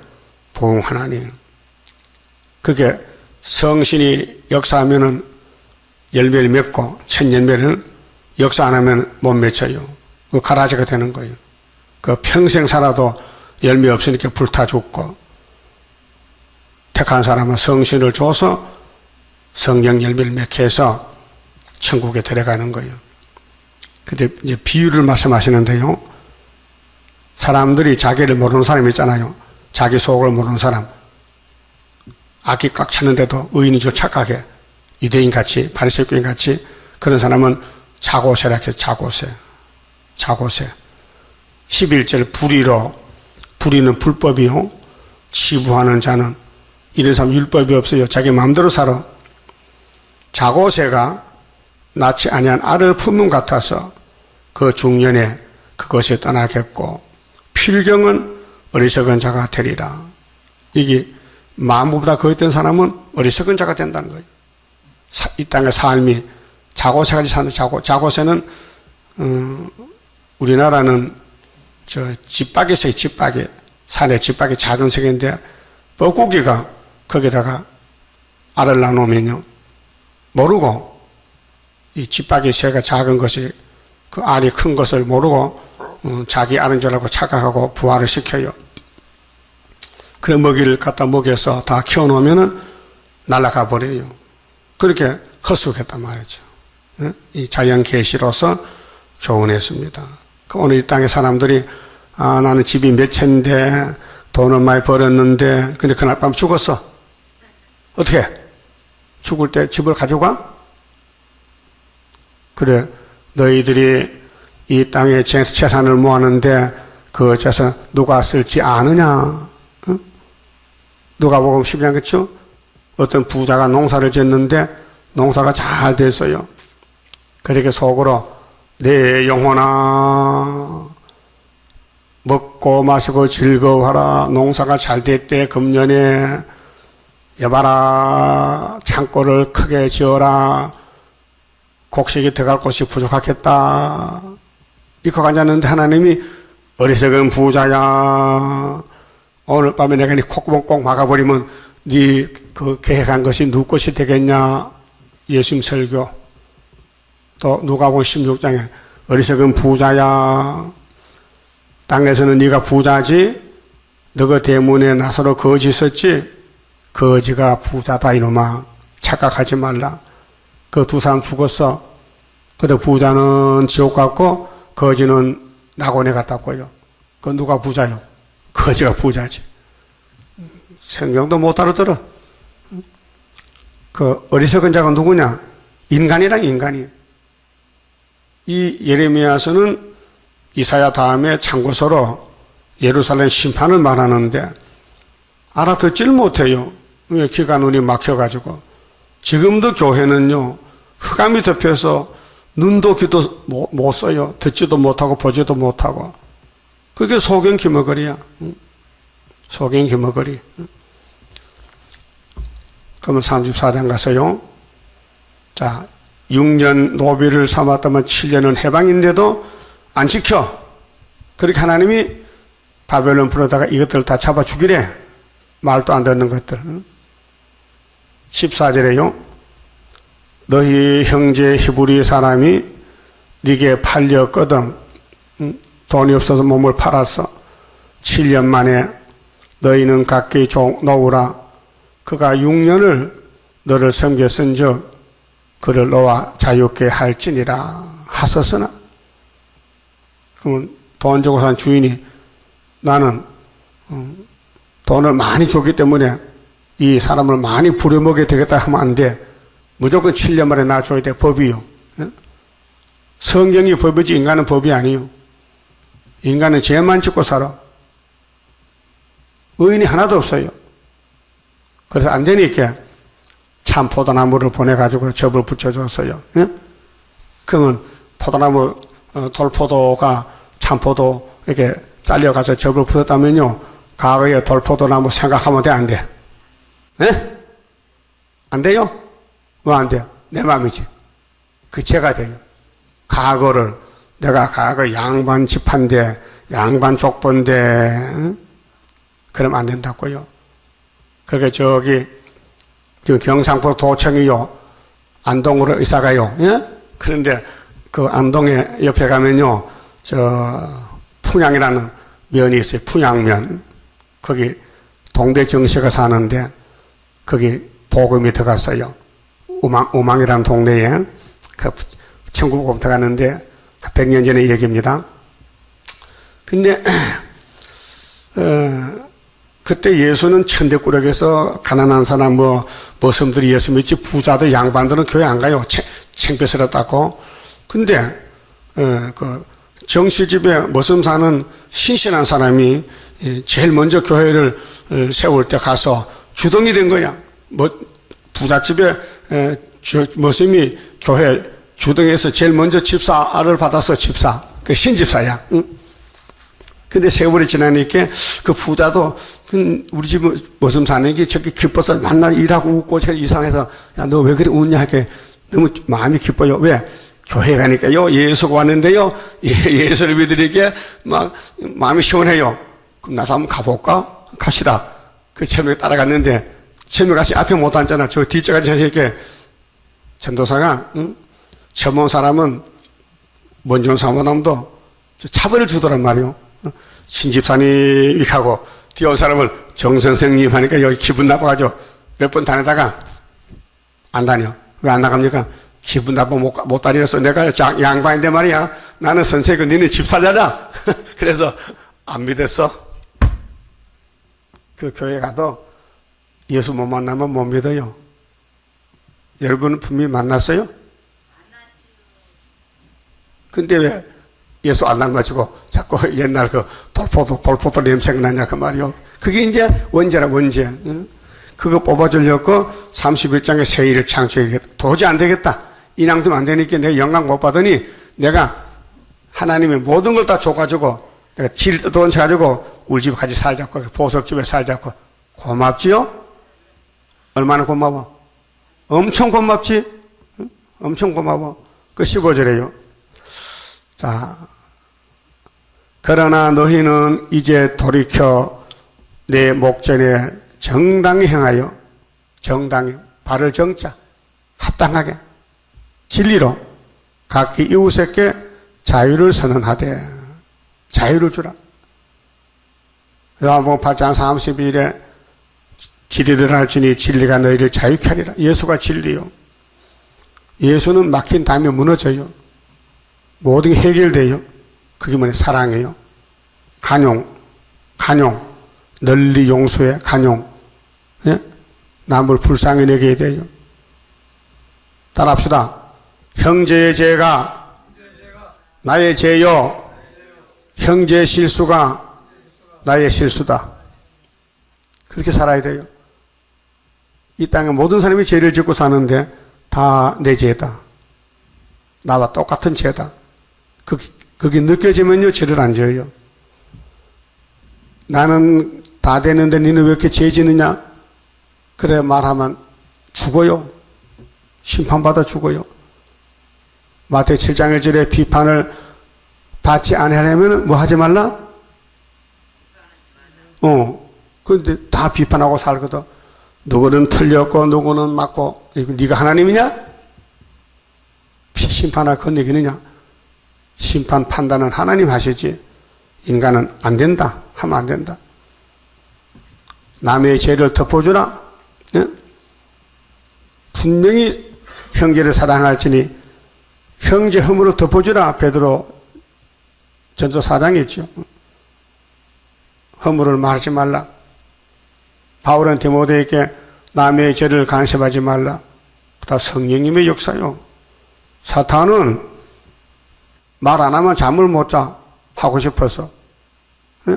보응하나니. 그게 성신이 역사하면은 열매를 맺고 천년매는 역사 안 하면 못 맺혀요. 그 가라지가 되는 거예요. 그 평생 살아도 열매 없으니까 불타 죽고, 택한 사람은 성신을 줘서 성령 열매를 맺게 해서 천국에 데려가는 거예요. 근데 이제 비유를 말씀하시는데요. 사람들이 자기를 모르는 사람이 있잖아요. 자기 속을 모르는 사람. 악이 꽉 찼는데도 의인인 줄 착각해. 유대인 같이, 바리새교인 같이. 그런 사람은 자고세라 해서 자고세. 자고세. 11절 불의로, 불의는 불법이요. 치부하는 자는, 이런 사람 율법이 없어요. 자기 마음대로 살아. 자고세가 낳지 아니한 알을 품은 같아서 그 중년에 그것이 떠나겠고, 필경은 어리석은 자가 되리라. 이게 마음보다 거짓된 사람은 어리석은 자가 된다는 거예요. 이 땅의 삶이 자고세까지 사는 자고세는 우리나라는 저 집박이세요, 집박이. 산에 집박이 작은 색인데, 뻐꾸기가 거기다가 알을 낳으면요, 모르고, 이 집박이 새가 작은 것이 그 알이 큰 것을 모르고, 자기 알인 줄 알고 착각하고 부화를 시켜요. 그런 먹이를 갖다 먹여서 다 키워놓으면은 날아가 버려요. 그렇게 헛수겠단 말이죠. 이 자연 계시로서 조언했습니다. 오늘 이 땅의 사람들이 나는 집이 몇 채인데 돈을 많이 벌었는데 근데 그날 밤 죽었어. 어떻게? 죽을 때 집을 가져가? 그래, 너희들이 이 땅에 재산을 모았는데 그 재산 누가 쓸지 아느냐? 누가복음 12장 그렇죠? 어떤 부자가 농사를 짓는데 농사가 잘 됐어요. 그렇게 속으로 내 영혼아 먹고 마시고 즐거워하라. 농사가 잘 됐대. 금년에 여봐라 창고를 크게 지어라. 곡식이 들어갈 곳이 부족하겠다. 이거 앉았는데 하나님이 어리석은 부자야. 오늘 밤에 내가 네 콧구멍 꼭 막아버리면 네 그 계획한 것이 누구 것이 되겠냐. 예수님 설교. 또 누가복음 16장에 어리석은 부자야. 땅에서는 네가 부자지. 너가 대문에 나서로 거지 있었지. 거지가 부자다 이놈아. 착각하지 말라. 그 두 사람 죽었어. 근데 부자는 지옥 갔고 거지는 낙원에 갔다고요. 그 누가 부자요? 거지가 부자지. 성경도 못 알아들어. 그 어리석은 자가 누구냐? 인간이랑 인간이. 이 예레미야서는 이사야 다음에 참고서로 예루살렘 심판을 말하는데 알아듣지를 못해요. 왜? 귀가 눈이 막혀가지고. 지금도 교회는요, 흑암이 덮여서 눈도 귀도 못 써요. 듣지도 못하고 보지도 못하고. 그게 소경 기머거리야. 소경 기머거리. 그러면 34장 가서요. 자, 6년 노비를 삼았다면 7년은 해방인데도 안 지켜. 그렇게 하나님이 바벨론 불러다가 이것들을 다 잡아 죽이래. 말도 안 듣는 것들. 14절에요. 너희 형제 히브리 사람이 네게 팔렸거든. 돈이 없어서 몸을 팔았어. 7년 만에 너희는 각기 놓으라. 그가 6년을 너를 섬겼은즉 그를 너와 자유케 할지니라 하셨으나. 그러면 돈 주고 산 주인이 나는 돈을 많이 줬기 때문에 이 사람을 많이 부려먹여야 되겠다 하면 안 돼. 무조건 7년 만에 놔줘야 돼. 법이요. 성경이 법이지 인간은 법이 아니요. 인간은 죄만 짓고 살아. 의인이 하나도 없어요. 그래서 안 되니까 참 포도나무를 보내가지고 접을 붙여줬어요. 그러면 포도나무 돌포도가 참포도 이렇게 잘려가서 접을 붙였다면요, 과거의 돌포도나무 생각하면 돼, 안 돼? 네? 안 돼요? 왜 안 돼요? 내 마음이지. 그 죄가 돼요. 과거를 내가 과거 양반 집한데 양반 족본데 그러면 안 된다고요. 그게 저기 경상북도 도청이요, 안동으로 이사 가요. 예? 그런데 그 안동에 옆에 가면요, 풍양이라는 면이 있어요. 풍양면. 거기 동대 정씨가 사는데 거기 복음이 들어갔어요. 우망이라는 동네에 그 천국으로 들어갔는데 100년 전의 얘기입니다. 근데 그때 예수는 천대꾸락에서 가난한 사람 머슴들이 예수 믿지 부자들 양반들은 교회 안 가요. 창피스럽다고. 근데 그 정씨 집에 머슴 사는 신신한 사람이 제일 먼저 교회를 세울 때 가서 주동이 된 거야. 부잣집에 머슴이 교회 주동에서 제일 먼저 집사를 받아서 집사. 그 신집사야. 응? 근데 세월이 지나니까 그 부자도 우리 집 머슴 사는 게 저렇게 기뻐서 만날 일하고 웃고 제가 이상해서 야, 너 왜 그래 웃냐 하게 너무 마음이 기뻐요. 왜? 교회 가니까요, 예수가 왔는데요, 예수를 믿으니까 막 마음이 시원해요. 그럼 나도 한번 가볼까? 갑시다. 그 처음에 따라갔는데, 처음에 가시 앞에 못 앉잖아. 저 뒤쪽에 앉아서 전도사가, 처음 온 사람은 먼저 온 사람도 차별을 주더란 말이요. 신집사님이 가고, 뒤에 온 사람을 정선생님 하니까 여기 기분 나빠가지고 몇 번 다니다가 안 다녀. 왜 안 나갑니까? 기분 나빠 못 다녀서 내가 양반인데 말이야. 나는 선생님, 니네 집사잖아. 그래서 안 믿었어. 그 교회 가도 예수 못 만나면 못 믿어요. 여러분은 분명히 만났어요? 근데 왜 예수 안 만나가지고 자꾸 옛날 그 돌포도 냄새가 나냐 그 말이요. 그게 이제 원죄라, 원죄. 응? 그거 뽑아주려고 31장에 새 일을 창조하겠다. 도저히 안 되겠다. 인왕되면 안 되니까 내가 영광 못 받으니 내가 하나님의 모든 걸 다 줘가지고 내가 질 돈 쳐가지고 우리 집에 같이 살자고, 보석집에 살자고. 고맙지요? 얼마나 고마워? 엄청 고맙지? 응? 엄청 고마워. 그 15절에요. 자, 그러나 너희는 이제 돌이켜 내 목전에 정당히 행하여, 정당히, 발을 정자, 합당하게, 진리로 각기 이웃에게 자유를 선언하되, 자유를 주라. 요한복음 8장 32일에 진리를 알지니 진리가 너희를 자유케 하리라. 예수가 진리요. 예수는 막힌 다음에 무너져요. 모든 게 해결돼요. 그게 뭐냐? 사랑이에요. 간용, 널리 용서해, 간용. 예? 남을 불쌍히 여겨야 돼요. 따라합시다. 형제의 죄가 나의 죄요. 형제의 실수가 나의 실수다. 그렇게 살아야 돼요. 이 땅에 모든 사람이 죄를 짓고 사는데 다 내 죄다. 나와 똑같은 죄다. 그게 느껴지면요, 죄를 안 지어요. 나는 다 되는데 너는 왜 이렇게 죄 지느냐? 그래 말하면 죽어요. 심판받아 죽어요. 마태복음 7장 1절에 비판을 받지 않으려면 뭐 하지 말라? 근데 다 비판하고 살거든. 누구는 틀렸고 누구는 맞고. 이거 네가 하나님이냐? 심판할 건네기느냐? 심판 판단은 하나님 하시지 인간은 안 된다 하면 안 된다. 남의 죄를 덮어주라. 네? 분명히 형제를 사랑할지니 형제 허물을 덮어주라. 베드로 전서 4장에 있죠. 허물을 말하지 말라. 바울은 디모데에게 남의 죄를 간섭하지 말라. 다 성령님의 역사요. 사탄은 말 안 하면 잠을 못 자. 하고 싶어서. 네?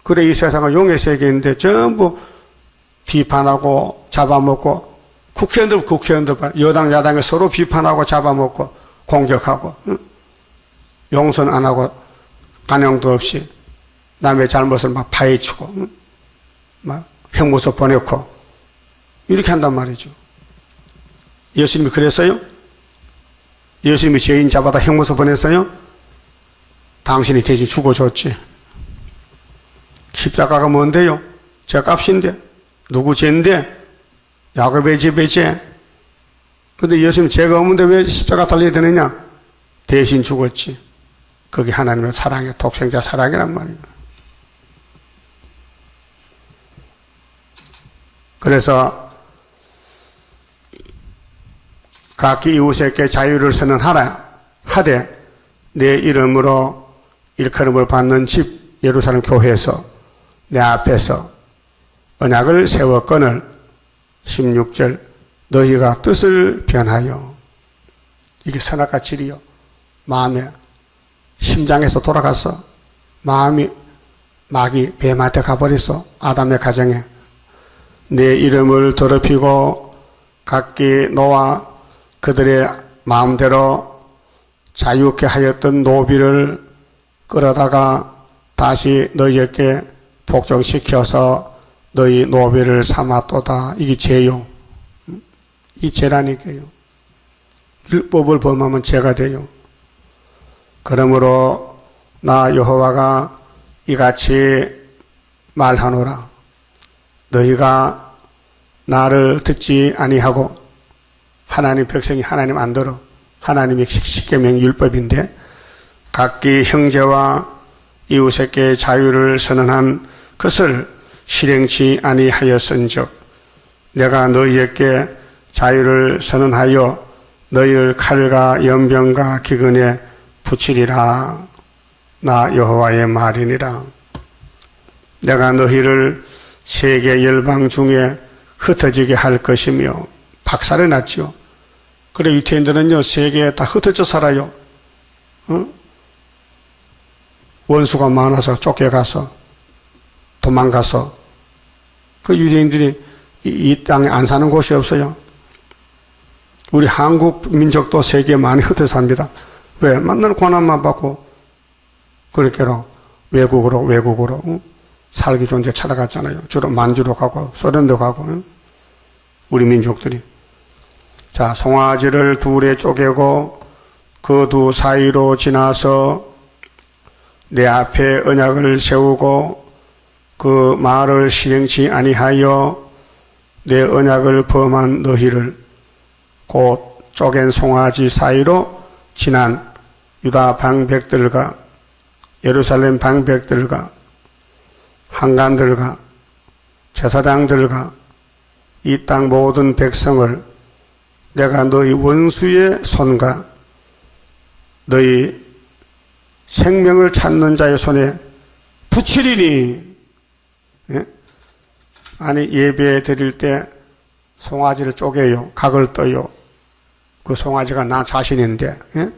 그래 이 세상은 용의 세계인데 전부 비판하고 잡아먹고 국회의원들 여당 야당에 서로 비판하고 잡아먹고 공격하고 용서는 안 하고 간용도 없이 남의 잘못을 막 파헤치고 막 형무소 보내고 이렇게 한단 말이죠. 예수님이 그랬어요? 예수님이 죄인 잡아다 형무소 보냈어요? 당신이 대신 죽어줬지. 십자가가 뭔데요? 죄값인데 누구 죄인데? 야곱의 집의 죄. 근데 예수님 죄가 없는데 왜 십자가 달려야 되느냐? 대신 죽었지. 그게 하나님의 사랑의 독생자 사랑이란 말이에요. 그래서 각기 이웃에게 자유를 선언하라 하되 내 이름으로 일컬음을 받는 집 예루살렘 교회에서 내 앞에서 언약을 세웠거늘 16절 너희가 뜻을 변하여. 이게 선악과 질이요. 마음에 심장에서 돌아가서 마음이 마귀 뱀한테 가버렸어. 아담의 가정에 내 이름을 더럽히고 각기 너와 그들의 마음대로 자유케 하였던 노비를 끌어다가 다시 너희에게 복종시켜서 너희 노비를 삼았도다. 이게 죄요. 이 죄라니까요. 율법을 범하면 죄가 돼요. 그러므로 나 여호와가 이같이 말하노라. 너희가 나를 듣지 아니하고, 하나님 백성이 하나님 안 들어. 하나님의 십계명 율법인데, 각기 형제와 이웃에게 자유를 선언한 것을 실행치 아니하였은즉 내가 너희에게 자유를 선언하여 너희를 칼과 연병과 기근에 붙이리라. 나 여호와의 말이니라. 내가 너희를 세계 열방 중에 흩어지게 할 것이며, 박살을 났죠. 그래, 유태인들은요 세계에 다 흩어져 살아요. 원수가 많아서 쫓겨가서 도망가서, 그 유대인들이 이 땅에 안 사는 곳이 없어요. 우리 한국 민족도 세계에 많이 흩어져 삽니다. 왜? 맨날 고난만 받고 그렇게로 외국으로 살기 좋은 데 찾아갔잖아요. 주로 만주로 가고 소련도 가고, 우리 민족들이. 자, 송아지를 둘에 쪼개고 그 두 사이로 지나서 내 앞에 언약을 세우고 그 말을 실행치 아니하여 내 언약을 범한 너희를, 곧 쪼갠 송아지 사이로 지난 유다 방백들과 예루살렘 방백들과 한간들과 제사장들과 이 땅 모든 백성을 내가 너희 원수의 손과 너희 생명을 찾는 자의 손에 붙이리니. 예? 아니, 예배 드릴 때 송아지를 쪼개요. 각을 떠요. 그 송아지가 나 자신인데, 예?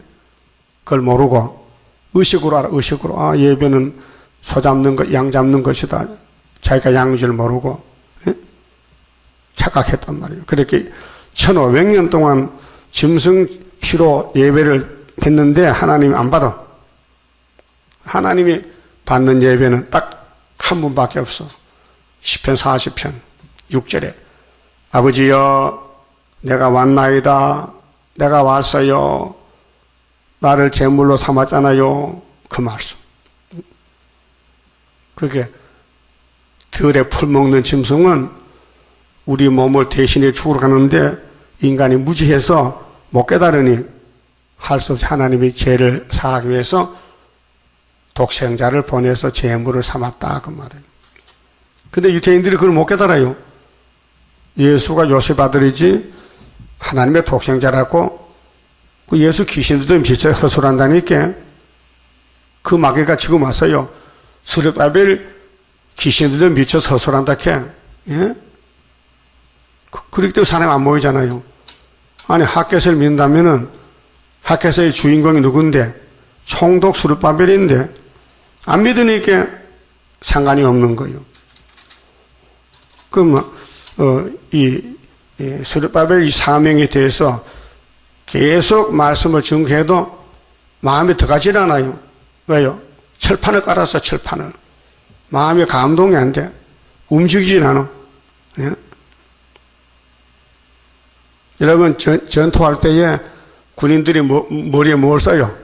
그걸 모르고 의식으로 알아. 의식으로. 아, 예배는 소 잡는 것, 양 잡는 것이다. 자기가 양인 줄 모르고, 예? 착각했단 말이에요. 그렇게 1500년 동안 짐승 피로 예배를 했는데 하나님이 안 받아. 하나님이 받는 예배는 딱 한 분밖에 없어. 시편 40편 6절에 아버지여 내가 왔나이다. 내가 왔어요. 나를 제물로 삼았잖아요. 그 말씀. 그게 들에 풀 먹는 짐승은 우리 몸을 대신해 죽으러 가는데 인간이 무지해서 못 깨달으니 할 수 없이 하나님이 죄를 사하기 위해서 독생자를 보내서 제물을 삼았다, 그 말이에요. 근데 유대인들이 그걸 못 깨달아요. 예수가 요셉 아들이지 하나님의 독생자라고, 그 예수 귀신들도 진짜 허술한다니까. 그 마귀가 지금 왔어요. 스룹바벨 귀신들도 미쳐서 허술한다 캐. 예? 그렇기 때문에 사람이 안 모이잖아요. 아니, 핫겟을 믿는다면은 핫겟의 주인공이 누군데? 총독 스룹바벨인데 안 믿으니까 상관이 없는 거예요. 그럼 이 스룹바벨 이 사명에 대해서 계속 말씀을 증거해도 마음에 들어가질 않아요. 왜요? 철판을 깔았어, 철판을. 마음에 감동이 안 돼. 움직이진 않아. 예? 여러분, 전투할 때에 군인들이 머리에 뭘 써요?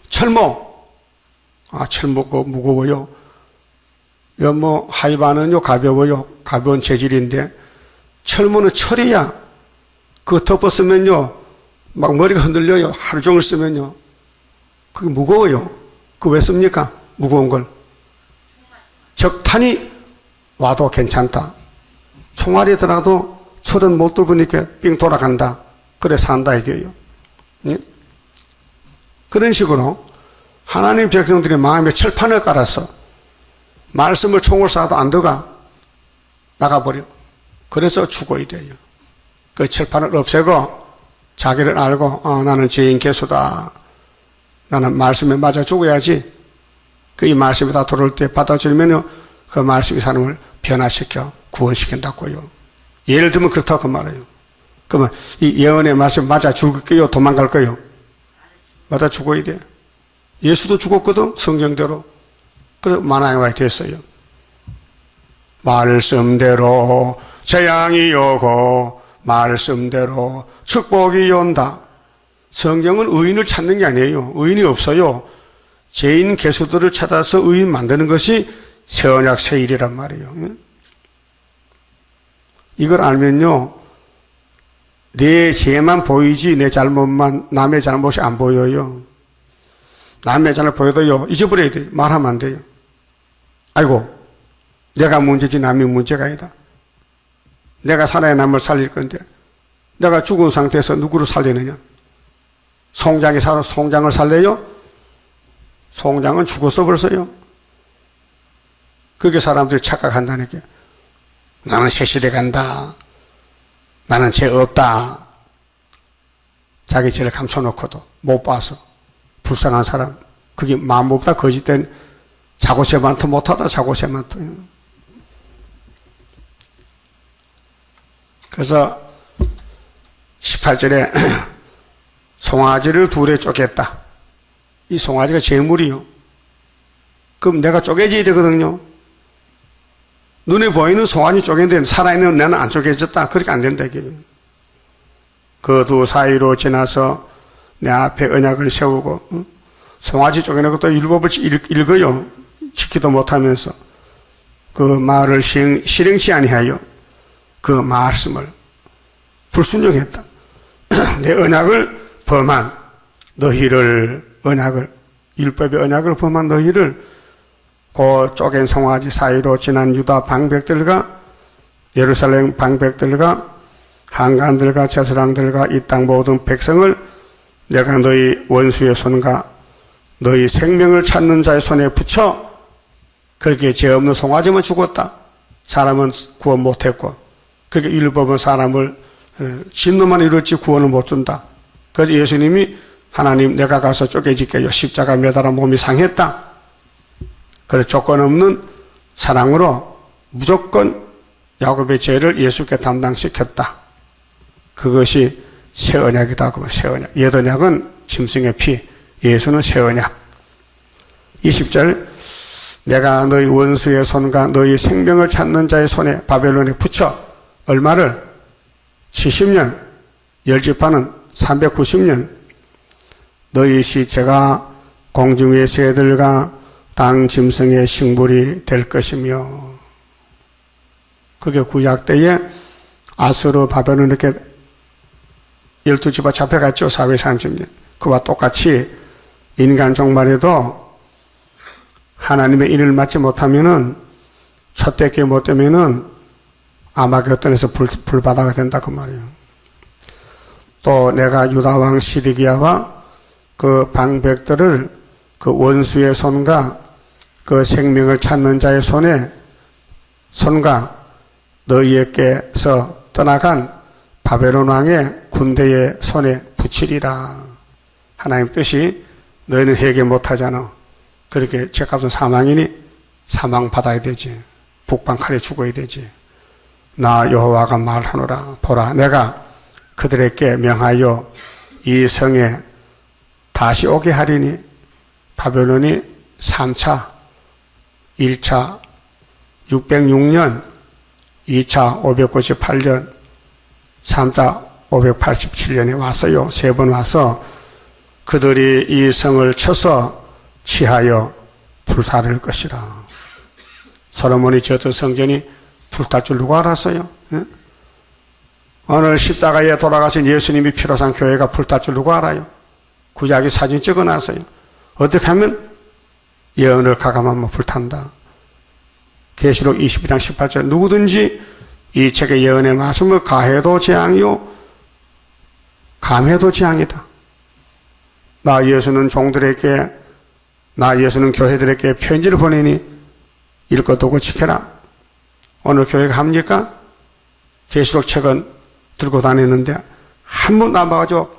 철모. 아, 철모가 무거워요. 하이바는요, 가벼워요. 가벼운 재질인데, 철모는 철이야. 그거 덮었으면요, 막 머리가 흔들려요. 하루 종일 쓰면요. 그게 무거워요. 그거 왜 씁니까? 무거운 걸. 적탄이 와도 괜찮다. 총알이 들어가도 철은 못 뚫으니까 삥 돌아간다. 그래 산다 이게요. 예? 그런 식으로 하나님 백성들이 마음에 철판을 깔았어. 말씀을 총을 쏴도 안 들어가. 나가버려. 그래서 죽어야 돼요. 그 철판을 없애고 자기를 알고 나는 죄인 개수다. 나는 말씀에 맞아 죽어야지. 그 이 말씀이 다 들어올 때 받아들이면요, 그 말씀이 사람을 변화시켜 구원시킨다고요. 예를 들면 그렇다고 그 말이에요. 그러면 이 예언의 말씀 맞아 죽을게요? 도망갈 거요? 맞아 죽어야 돼. 예수도 죽었거든, 성경대로. 그래서 만왕의 됐어요. 말씀대로 재앙이 오고 말씀대로 축복이 온다. 성경은 의인을 찾는 게 아니에요. 의인이 없어요. 죄인 개수들을 찾아서 의인 만드는 것이 새 언약 새 일이란 말이에요. 이걸 알면요, 내 죄만 보이지 내 잘못만, 남의 잘못이 안 보여요. 남의 잘못 보여도요, 잊어버려야 돼요. 말하면 안 돼요. 아이고, 내가 문제지 남이 문제가 아니다. 내가 살아야 남을 살릴 건데 내가 죽은 상태에서 누구를 살리느냐? 송장이 살아 송장을 살려요? 송장은 죽었어 벌써요. 그게 사람들이 착각한다니까. 나는 새 시대 간다. 나는 죄 없다. 자기 죄를 감춰놓고도 못 봐서 불쌍한 사람. 그게 마음보다 거짓된 자고새 많다 못하다 자고새 많다. 그래서 18절에 송아지를 둘에 쪼갰다. 이 송아지가 재물이요. 그럼 내가 쪼개져야 되거든요. 눈에 보이는 송아지 쪼개는데 살아있는 나는 안 쪼개졌다. 그렇게 안 된다. 그 두 사이로 지나서 내 앞에 언약을 세우고, 송아지 쪼개는 것도 율법을 읽어요. 지키도 못하면서 그 말을 실행치 아니하여 그 말씀을 불순종했다. 내 언약을 범한 너희를, 언약을, 율법의 언약을 범한 너희를 그 쪼갠 송아지 사이로 지난 유다 방백들과 예루살렘 방백들과 한간들과 제사장들과 이 땅 모든 백성을 내가 너희 원수의 손과 너희 생명을 찾는 자의 손에 붙여 그렇게 죄 없는 송아지만 죽었다. 사람은 구원 못했고, 그렇게 율법은 사람을 진노만 이뤘지 구원을 못 준다. 그래서 예수님이 하나님 내가 가서 쪼개질게요. 십자가 매달아 몸이 상했다. 그래서 조건 없는 사랑으로 무조건 야곱의 죄를 예수께 담당시켰다. 그것이 새 언약이다. 그러면 새 언약. 옛 언약은 짐승의 피, 예수는 새 언약. 20절 내가 너희 원수의 손과 너희 생명을 찾는 자의 손에 바벨론에 붙여 얼마를? 70년, 열지파는 390년 너희 시체가 공중의 새들과 땅 짐승의 식물이 될 것이며, 그게 구약 때에 아수르 바벨론 이렇게 12지파 잡혀갔죠. 430년. 그와 똑같이 인간 종말에도 하나님의 일을 맡지 못하면은, 첫 대께 못 되면은 아마겟돈에서 불바다가 된다 그 말이에요. 또 내가 유다왕 시드기야와 그 방백들을 그 원수의 손과 그 생명을 찾는 자의 손과 너희에게서 떠나간 바벨론 왕의 군대의 손에 붙이리라. 하나님 뜻이 너희는 회개 못하잖아. 그렇게 죄값은 사망이니 사망 받아야 되지. 북방 칼에 죽어야 되지. 나 여호와가 말하노라. 보라, 내가 그들에게 명하여 이 성에 다시 오게 하리니, 바벨론이 3차, 1차 606년, 2차 598년, 3차 587년에 왔어요. 3번 와서 그들이 이 성을 쳐서 치하여 불사를 것이라. 솔로몬이 지었던 성전이 불탈 줄 누가 알았어요? 예? 오늘 십자가에 돌아가신 예수님이 피로 산 교회가 불탈 줄 누가 알아요? 구약에 사진 찍어놨어요. 어떻게 하면 예언을 가감하면 불탄다. 계시록 22장 18절 누구든지 이 책의 예언의 말씀을 가해도 재앙이요 감해도 재앙이다. 나 예수는 교회들에게 편지를 보내니 읽어두고 지켜라. 오늘 교회가 합니까? 계시록 책은 들고 다니는데 한 번 남아가지고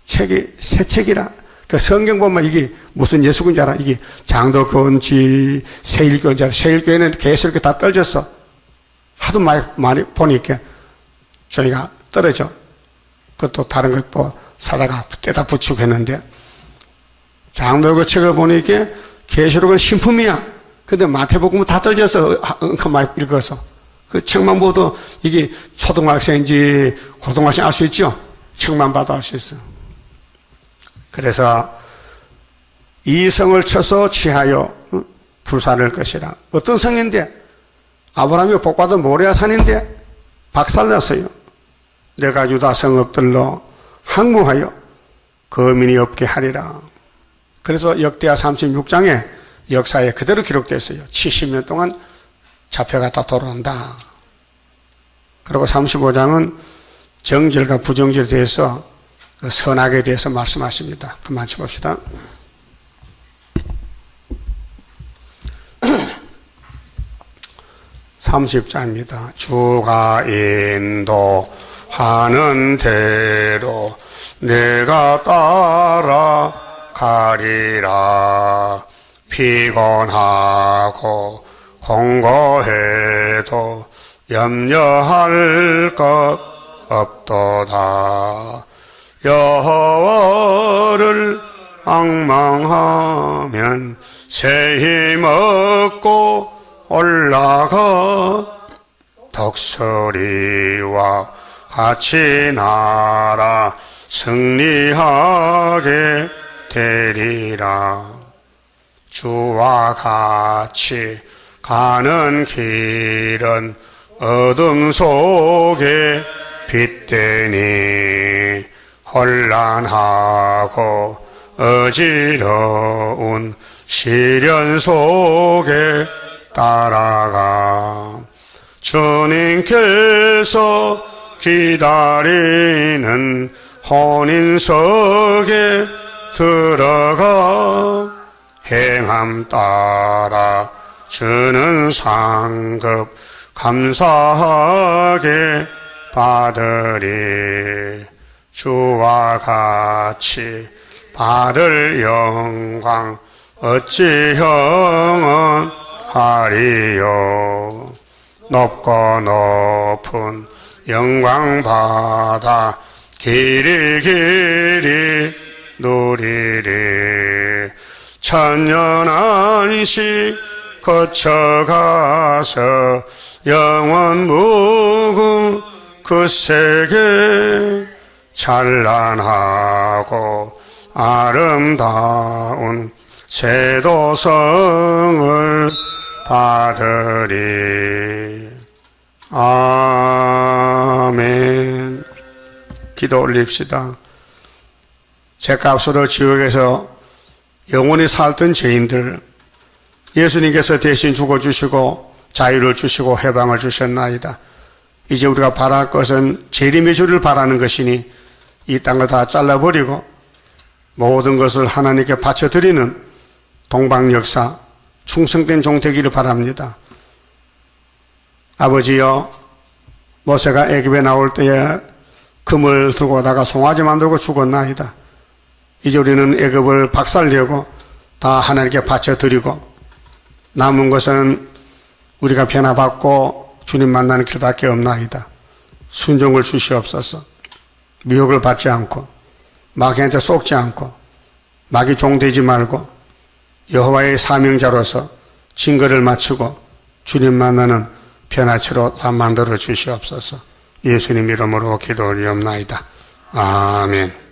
책이 새 책이라. 그 성경 보면 이게 무슨 예수군지 알아? 이게 장도교인지 세일교인지 알아? 세일교회는 계속 이렇게 다 떨어졌어. 하도 많이 보니까 저희가 떨어져. 그것도 다른 것도 사다가 떼다 붙이고 했는데, 장도교 책을 보니까 계시록은 신품이야. 근데 마태복음은 다 떨어져서 많이 읽어서 그 책만 봐도 이게 초등학생인지 고등학생 알 수 있죠? 책만 봐도 알 수 있어. 그래서 이 성을 쳐서 취하여 불살할 것이라. 어떤 성인데? 아브라함이 복받은 모리아산인데 박살났어요. 내가 유다 성읍들로 항무하여 거민이 없게 하리라. 그래서 역대하 36장에 역사에 그대로 기록됐어요. 70년 동안 잡혀갔다 돌아온다. 그리고 35장은 정절과 부정절에 대해서 선악에 대해서 말씀하십니다. 그만 쳐봅시다. 30장입니다. 주가 인도하는 대로 내가 따라가리라. 피곤하고 공고해도 염려할 것 없도다. 여호와를 앙망하면 새 힘 얻고 올라가 덕소리와 같이 날아 승리하게 되리라. 주와 같이 가는 길은 어둠 속에 빛되니 혼란하고 어지러운 시련 속에 따라가 주님께서 기다리는 혼인석에 들어가 행함 따라 주는 상급 감사하게 받으리. 주와 같이 받을 영광 어찌 형언하리요. 높고 높은 영광 받아 길이 누리리. 천년 안식 거쳐가서 영원 무궁 그 세계 찬란하고 아름다운 세도성을 받으리. 아멘. 기도 올립시다. 죄값으로 지옥에서 영원히 살던 죄인들, 예수님께서 대신 죽어주시고 자유를 주시고 해방을 주셨나이다. 이제 우리가 바랄 것은 재림의 주를 바라는 것이니 이 땅을 다 잘라버리고 모든 것을 하나님께 바쳐드리는 동방역사 충성된 종 되기를 바랍니다. 아버지여, 모세가 애굽에 나올 때에 금을 들고 오다가 송아지 만들고 죽었나이다. 이제 우리는 애굽을 박살내고 다 하나님께 바쳐드리고 남은 것은 우리가 변화받고 주님 만나는 길밖에 없나이다. 순종을 주시옵소서. 미혹을 받지 않고 마귀한테 속지 않고 마귀 종 되지 말고 여호와의 사명자로서 증거를 마치고 주님 만나는 변화체로 다 만들어 주시옵소서. 예수님 이름으로 기도 올리옵나이다. 아멘.